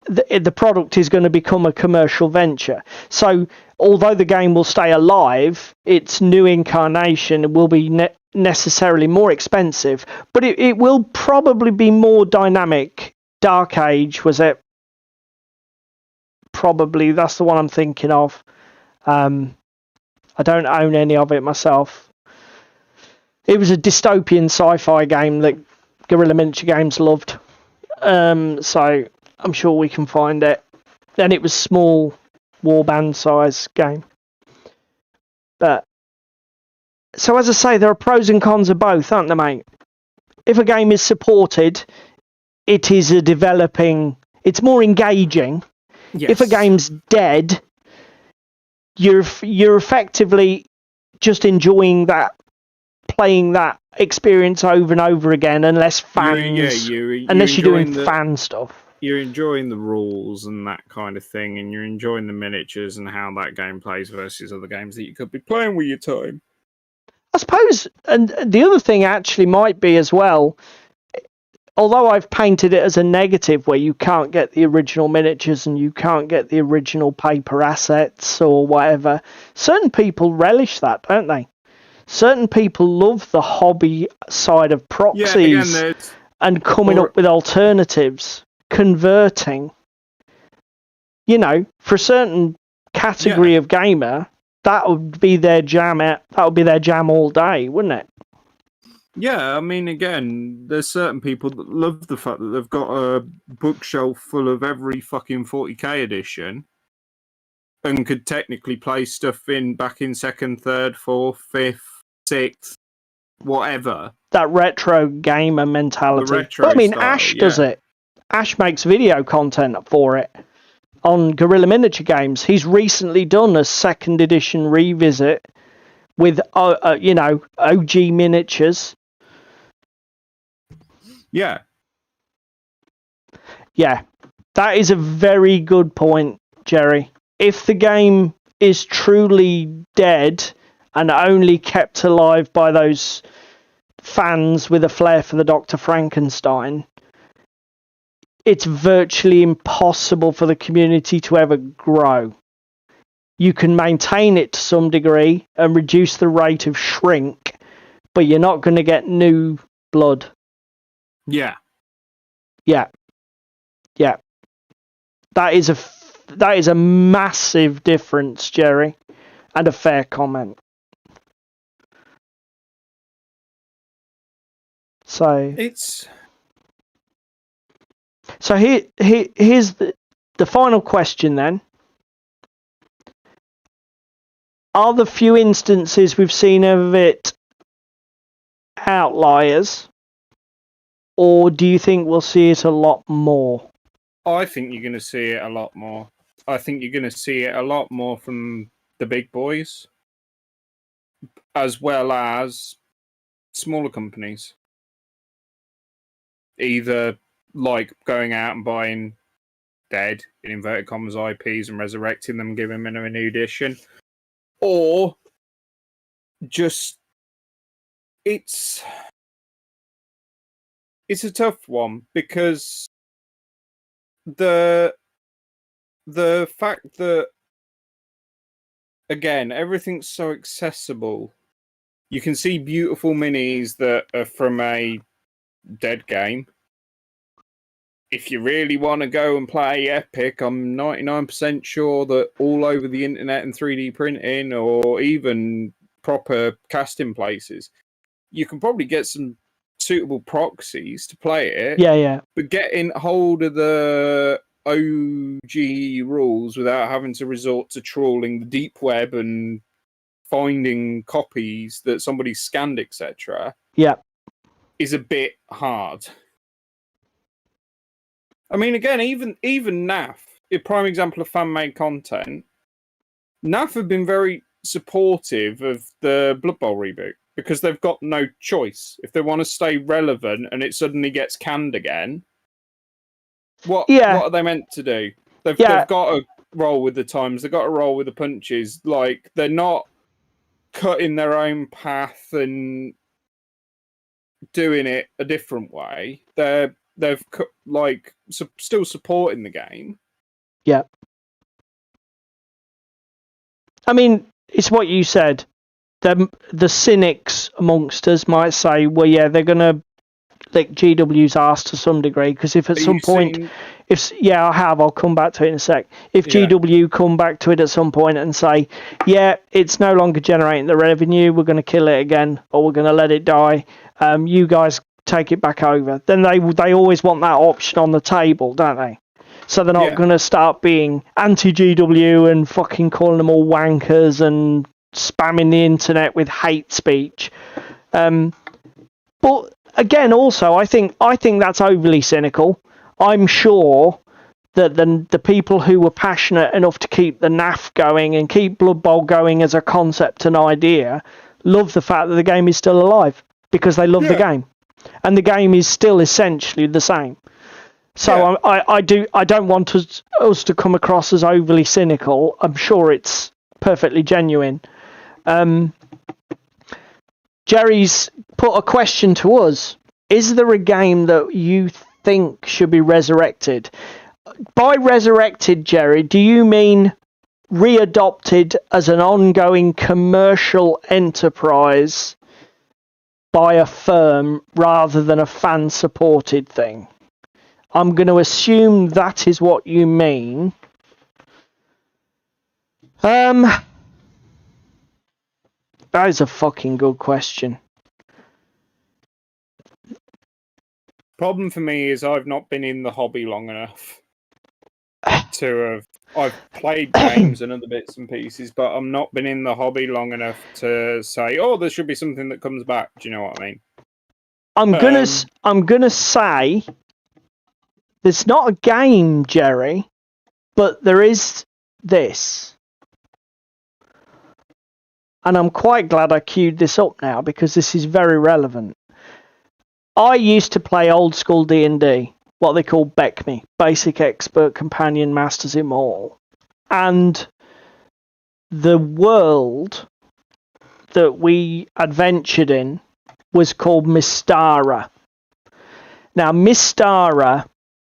The product is going to become a commercial venture. So although the game will stay alive, its new incarnation will be necessarily more expensive, but it will probably be more dynamic. Dark Age, was it? Probably, that's the one I'm thinking of. I don't own any of it myself. It was a dystopian sci-fi game that Guerrilla Miniature Games loved. So I'm sure we can find it. And it was small warband size game. But so as I say, there are pros and cons of both, aren't there, mate? If a game is supported, it is it's more engaging. Yes. If a game's dead, you're effectively just enjoying playing that experience over and over again, unless you're doing fan stuff. you're enjoying the rules and that kind of thing, and you're enjoying the miniatures and how that game plays versus other games that you could be playing with your time. I suppose, and the other thing actually might be as well, although I've painted it as a negative where you can't get the original miniatures and you can't get the original paper assets or whatever, certain people relish that, don't they? Certain people love the hobby side of proxies and coming up with alternatives, converting. You know, for a certain category of gamer, that would be their jam. That would be their jam all day, wouldn't it? Yeah, I mean, again, there's certain people that love the fact that they've got a bookshelf full of every fucking 40k edition and could technically play stuff back in 2nd, 3rd, 4th, 5th, 6th, whatever. That retro gamer mentality. The retro I mean, style, Ash does it. Ash makes video content for it on Guerrilla Miniature Games. He's recently done a 2nd edition revisit with, OG miniatures. Yeah. Yeah, that is a very good point, Jerry. If the game is truly dead and only kept alive by those fans with a flair for the Dr. Frankenstein, it's virtually impossible for the community to ever grow. You can maintain it to some degree and reduce the rate of shrink, but you're not going to get new blood. Yeah. Yeah. Yeah. That is a massive difference, Jerry, and a fair comment. So here's the final question then. Are the few instances we've seen of it outliers, or do you think we'll see it a lot more? I think you're going to see it a lot more. I think you're going to see it a lot more from the big boys, as well as smaller companies. Either like going out and buying dead, in inverted commas, IPs and resurrecting them, giving them a new edition, or just it's a tough one because the fact that, again, everything's so accessible. You can see beautiful minis that are from a dead game. If you really want to go and play Epic, I'm 99% sure that all over the internet and 3D printing or even proper casting places, you can probably get some suitable proxies to play it. Yeah. But getting hold of the OG rules without having to resort to trawling the deep web and finding copies that somebody scanned, etc. Yeah. Is a bit hard. I mean, again, even NAF, a prime example of fan-made content, NAF have been very supportive of the Blood Bowl reboot because they've got no choice. If they want to stay relevant and it suddenly gets canned again, what are they meant to do? They've got to roll with the times. They've got to roll with the punches. Like, they're not cutting their own path and doing it a different way. They've still supporting the game. Yeah. I mean, it's what you said. The cynics amongst us might say, well, yeah, they're going to lick GW's arse to some degree, because if at some point... I have. I'll come back to it in a sec. If GW come back to it at some point and say, yeah, it's no longer generating the revenue, we're going to kill it again, or we're going to let it die, you guys take it back over, then they always want that option on the table, don't they? So they're not going to start being anti-GW and fucking calling them all wankers and spamming the internet with hate speech. But again, also, I think that's overly cynical. I'm sure that the people who were passionate enough to keep the NAF going and keep Blood Bowl going as a concept and idea love the fact that the game is still alive, because they love the game. And the game is still essentially the same. So Yeah. I don't want us to come across as overly cynical. I'm sure it's perfectly genuine. Jerry's put a question to us. Is there a game that you think should be resurrected? By resurrected, Jerry, do you mean readopted as an ongoing commercial enterprise by a firm rather than a fan-supported thing? I'm going to assume that is what you mean. That is a fucking good question. Problem for me is I've not been in the hobby long enough to have. I've played games and other bits and pieces, but I've not been in the hobby long enough to say, "Oh, there should be something that comes back." Do you know what I mean? I'm gonna say there's not a game, Jerry, but there is this. And I'm quite glad I queued this up now because this is very relevant. I used to play old school D&D, what they call BECMI, Basic Expert Companion Masters Immortal. And the world that we adventured in was called Mystara. Now, Mystara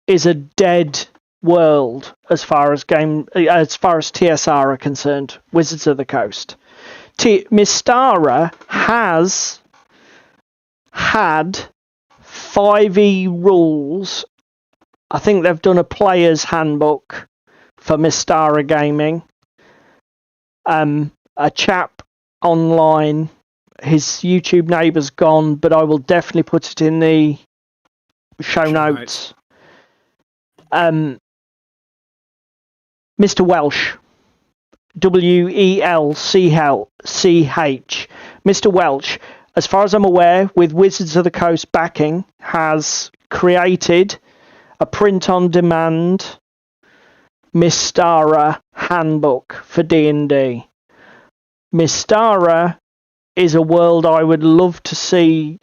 is a dead world as far as TSR are concerned, Wizards of the Coast. Mystara has had 5e rules. I think they've done a player's handbook for Mystara Gaming. A chap online, his YouTube neighbour's gone, but I will definitely put it in the show notes. Mr. Welsh. WELCH. Mr. Welch, as far as I'm aware, with Wizards of the Coast backing, has created a print-on-demand Mystara handbook for D&D. Mystara is a world I would love to see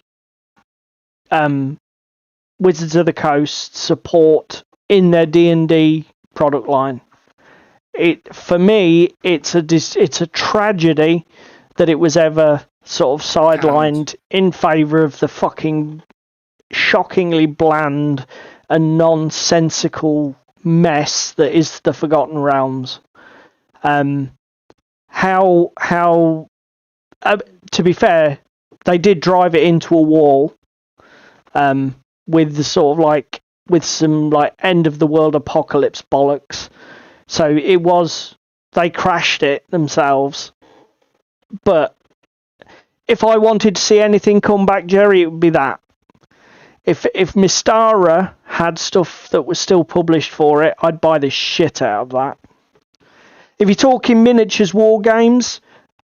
Wizards of the Coast support in their D&D product line. For me, it's a tragedy that it was ever sort of sidelined in favour of the fucking shockingly bland and nonsensical mess that is the Forgotten Realms. To be fair, they did drive it into a wall with the sort of with some end of the world apocalypse bollocks. So they crashed it themselves. But if I wanted to see anything come back, Jerry, it would be that. If Mystara had stuff that was still published for it, I'd buy the shit out of that. If you're talking miniatures war games,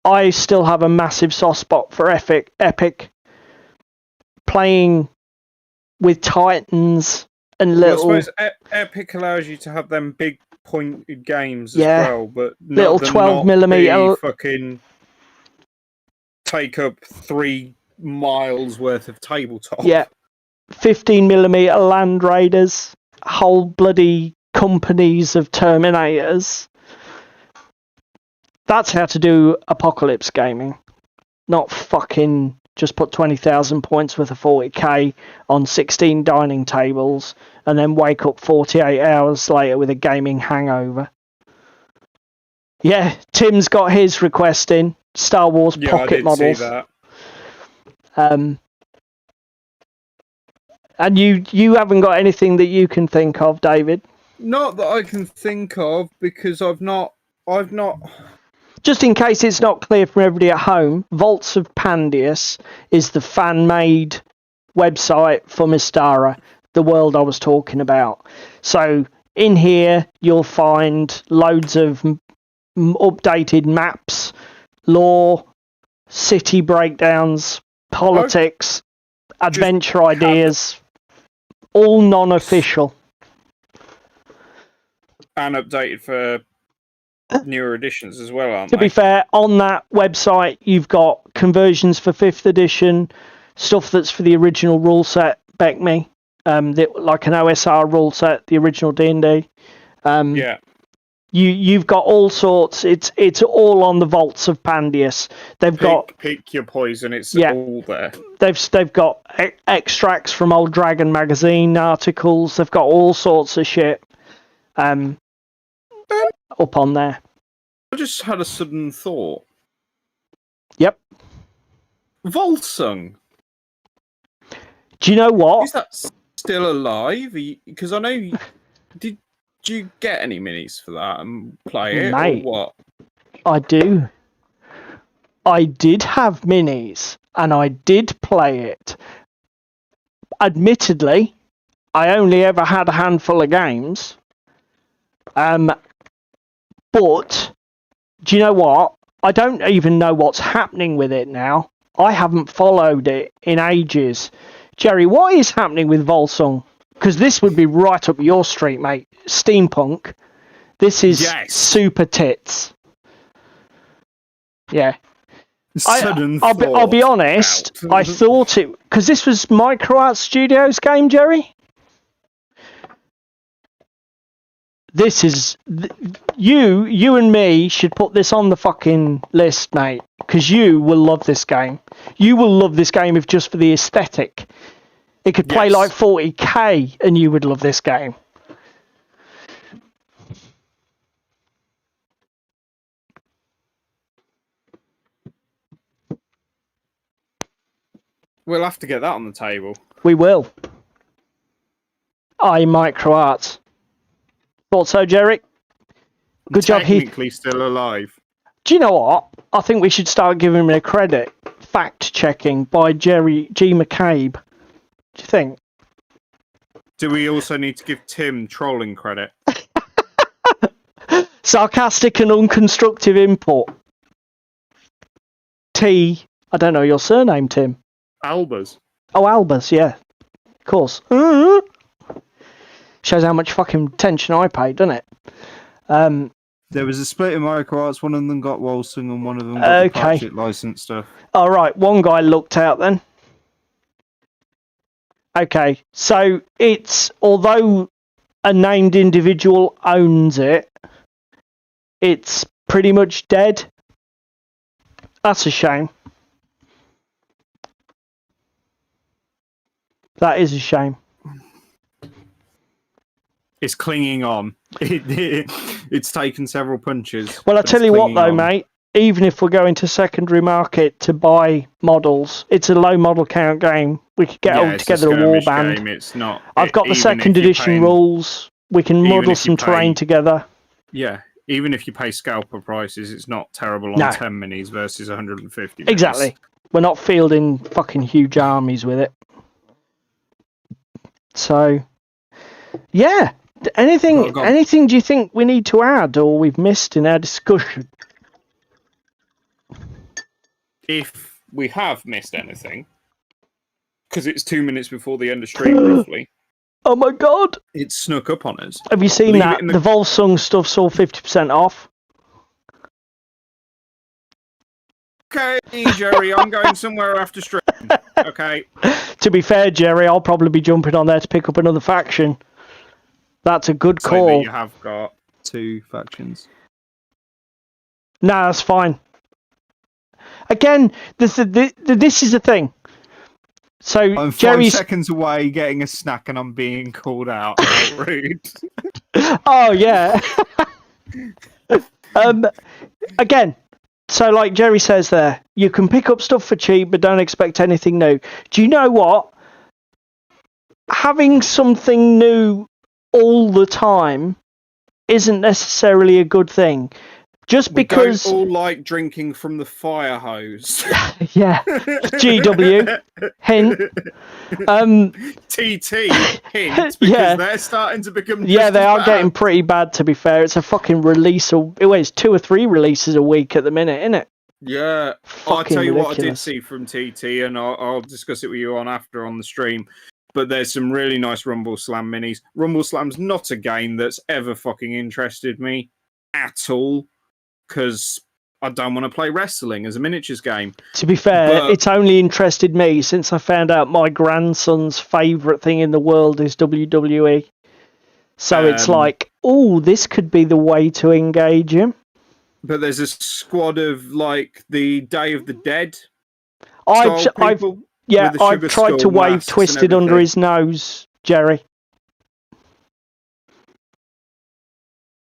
I still have a massive soft spot for Epic. Playing with Titans and little... Well, I suppose Epic allows you to have them big pointed games as well, but little 12mm fucking take up 3 miles worth of tabletop. Yeah, 15mm Land Raiders, whole bloody companies of Terminators. That's how to do apocalypse gaming, not fucking just put 20,000 points worth of 40k on 16 dining tables and then wake up 48 hours later with a gaming hangover. Yeah, Tim's got his request in. Star Wars pocket models. See that. And you haven't got anything that you can think of, David? Not that I can think of, because I've not. Just in case it's not clear from everybody at home, Vaults of Pandius is the fan-made website for Mystara, the world I was talking about. So in here, you'll find loads of updated maps, lore, city breakdowns, politics, adventure ideas, all non-official. And updated for newer editions as well, aren't they? To be fair, on that website, you've got conversions for 5th edition, stuff that's for the original rule set, BECMI, like an OSR rule set, the original D&D. Yeah. You've got all sorts. It's all on the vaults of Pandius. They've got pick your poison. It's Yeah. all there. they've got extracts from old Dragon magazine articles. They've got all sorts of shit up on there. I just had a sudden thought. Yep. Volsung. Do you know what? Is that still alive? Because I know. Did you get any minis for that and play it, Mate. or what? I do. I did have minis and I did play it. Admittedly, I only ever had a handful of games. But do you know what? I don't even know what's happening with it now. I haven't followed it in ages. Jerry, what is happening with Volsung? Because this would be right up your street, mate. Steampunk. This is super tits. Yeah. I'll be honest. I thought it because this was MicroArt Studios game, Jerry. This is you and me should put this on the fucking list, mate. Because you will love this game. You will love this game if just for the aesthetic. It could play like 40k, and you would love this game. We'll have to get that on the table. We will. MicroArt. Thought so, Jerry? Good job, Heath. Technically still alive. Do you know what? I think we should start giving him a credit. Fact checking by Jerry G. McCabe. Do you think? Do we also need to give Tim trolling credit? Sarcastic and unconstructive input. T. I don't know your surname, Tim. Albers. Oh, Albers, yeah. Of course. Shows how much fucking attention I paid, doesn't it? There was a split in MicroArts. One of them got Wolsung and one of them got the Pratchett license stuff. All right, one guy looked out then. Okay, so it's, although a named individual owns it, it's pretty much dead. That's a shame. That is a shame. It's clinging on. It's taken several punches. Well, I tell you what, though, mate. Even if we're going to secondary market to buy models, it's a low model count game. We could get all together a warband. Game. It's not. I've got the second edition rules. We can model some terrain together. Yeah, even if you pay scalper prices, it's not terrible on 10 minis versus 150 minis. Exactly. We're not fielding fucking huge armies with it. So, yeah. Anything do you think we need to add or we've missed in our discussion? If we have missed anything, because it's 2 minutes before the end of stream, roughly. Oh my god! It snuck up on us. Have you seen that? The Volsung stuff's all 50% off. Okay, Jerry, I'm going somewhere after stream. Okay. To be fair, Jerry, I'll probably be jumping on there to pick up another faction. That's a good call. So you have got 2 factions. Nah, that's fine. Again, this is the thing. So I'm 5 seconds away getting a snack and I'm being called out. How rude. Oh, yeah. Again, so like Jerry says there, you can pick up stuff for cheap, but don't expect anything new. Do you know what? Having something new all the time isn't necessarily a good thing. Just because we don't all like drinking from the fire hose. Yeah. GW. Hint. TT. Hint. Because they're starting to become they are getting pretty bad, to be fair. It's a fucking release. It's 2 or 3 releases a week at the minute, isn't it? Yeah. I'll tell you what I did see from TT, and I'll discuss it with you after on the stream. But there's some really nice Rumble Slam minis. Rumble Slam's not a game that's ever fucking interested me at all. Because I don't want to play wrestling as a miniatures game. To be fair, But- it's only interested me since I found out my grandson's favourite thing in the world is WWE. So it's like, oh, this could be the way to engage him. But there's a squad of like the Day of the Dead. I've people yeah, with the I've Sugar tried to Skull wave masks and Twisted under everything. his nose, Jerry.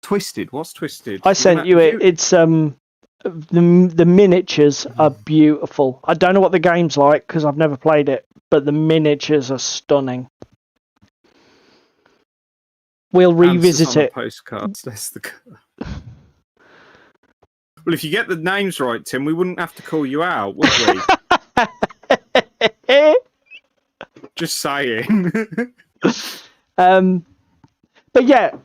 Twisted? What's Twisted? I sent you it. It's the miniatures are beautiful. I don't know what the game's like because I've never played it, but the miniatures are stunning. We'll revisit it. Postcards. That's the. Well, if you get the names right, Tim, we wouldn't have to call you out, would we? Just saying. But yeah,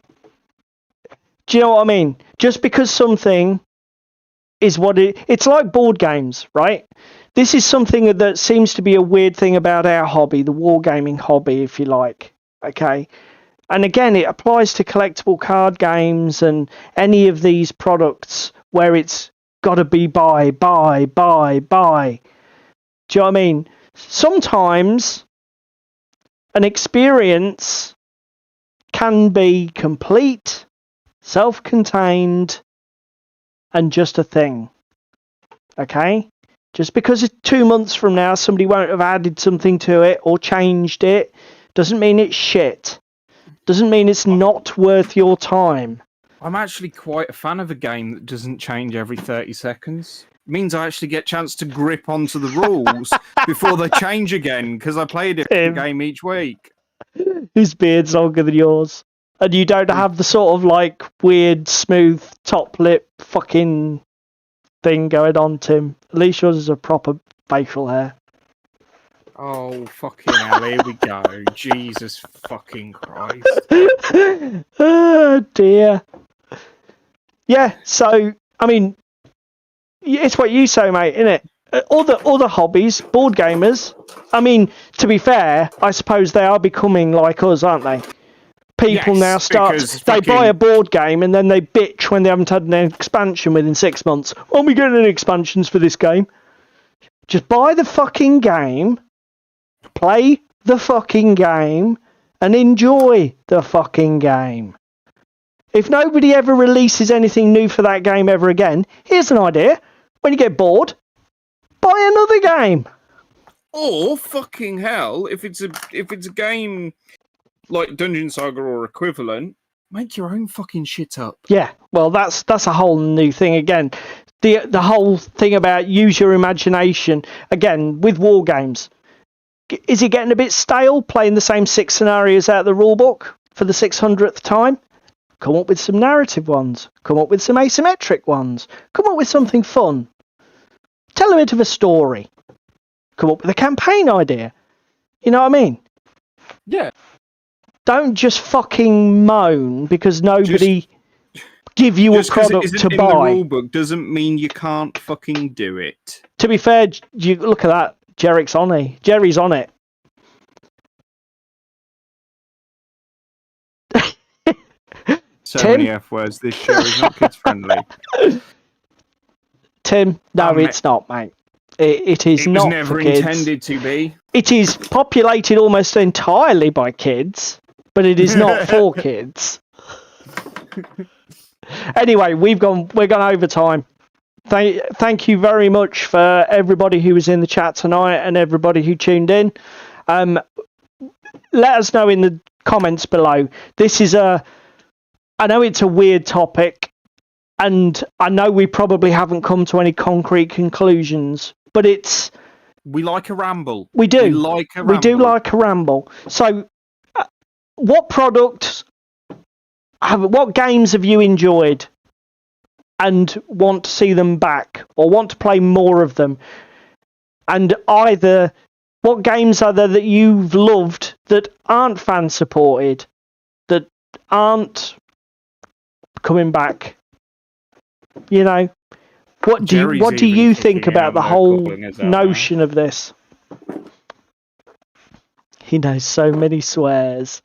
do you know what I mean? Just because something is what it's like board games, right? This is something that seems to be a weird thing about our hobby, the wargaming hobby, if you like. Okay. And again, it applies to collectible card games and any of these products where it's got to be buy. Do you know what I mean? Sometimes an experience can be complete, self-contained, and just a thing. Okay? Just because it's 2 months from now somebody won't have added something to it or changed it doesn't mean it's shit. Doesn't mean it's not worth your time. I'm actually quite a fan of a game that doesn't change every 30 seconds. It means I actually get a chance to grip onto the rules before they change again, because I play a different game each week. His beard's longer than yours. And you don't have the sort of like weird, smooth, top lip fucking thing going on, Tim. At least yours is a proper facial hair. Oh, fucking hell, here we go. Jesus fucking Christ. Oh, dear. Yeah, so, I mean, it's what you say, mate, isn't it? Other hobbies, board gamers, I mean, to be fair, I suppose they are becoming like us, aren't they? People now start, they buy a board game and then they bitch when they haven't had an expansion within 6 months. Oh, we getting any expansions for this game? Just buy the fucking game, play the fucking game, and enjoy the fucking game. If nobody ever releases anything new for that game ever again, here's an idea. When you get bored, buy another game. Or fucking hell, if it's a game like Dungeon Saga or equivalent, make your own fucking shit up. Yeah, well, that's a whole new thing again. The whole thing about use your imagination again with war games. Is it getting a bit stale playing the same 6 scenarios out of the rulebook for the 600th time? Come up with some narrative ones. Come up with some asymmetric ones. Come up with something fun. Tell a bit of a story. Come up with a campaign idea. You know what I mean? Yeah. Don't just fucking moan because nobody give you a product to buy. In the rulebook doesn't mean you can't fucking do it. To be fair, you look at that. Jerry's on it. So Tim? many F words. This show is not kids friendly. Tim, no, it's not, mate. It is It not was never for kids. intended to be. It is populated almost entirely by kids, but it is not for kids. Anyway, we're gone over time. Thank you very much for everybody who was in the chat tonight and everybody who tuned in. Let us know in the comments below. I know it's a weird topic, and I know we probably haven't come to any concrete conclusions, but we like a ramble. We do. We like a ramble. We do like a ramble. So, what games have you enjoyed and want to see them back or want to play more of them? And either what games are there that you've loved that aren't fan supported, that aren't coming back? You know, what do you think about the whole notion of this? He knows so many swears.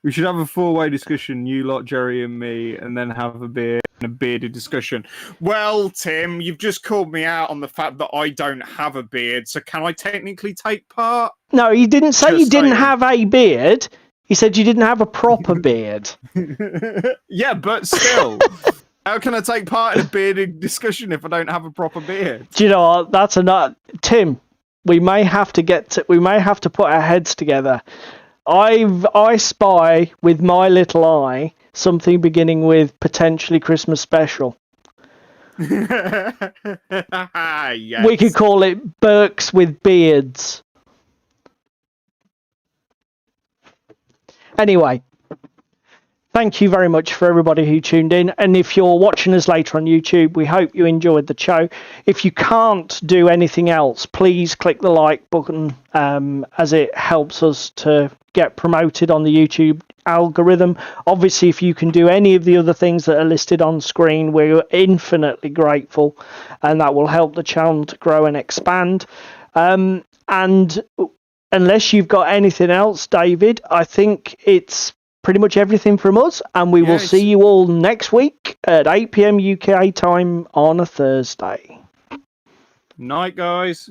We should have a 4-way discussion, you lot, Jerry and me, and then have a beer. a bearded discussion. Well, Tim, you've just called me out on the fact that I don't have a beard, so can I technically take part? No, he didn't say Just you didn't saying. have a beard. He said you didn't have a proper beard. Yeah, but still. How can I take part in a bearded discussion if I don't have a proper beard? Do you know what? That's enough. Tim, we may have to put our heads together. I spy with my little eye something beginning with potentially Christmas special. Yes. We could call it Burks with Beards. Anyway, thank you very much for everybody who tuned in. And if you're watching us later on YouTube, we hope you enjoyed the show. If you can't do anything else, please click the like button, as it helps us to get promoted on the YouTube algorithm. Obviously, if you can do any of the other things that are listed on screen, we're infinitely grateful, and that will help the channel to grow and expand. And unless you've got anything else, David, I think it's pretty much everything from us, and we will see you all next week at 8 p.m. UK time on a Thursday. Night, guys.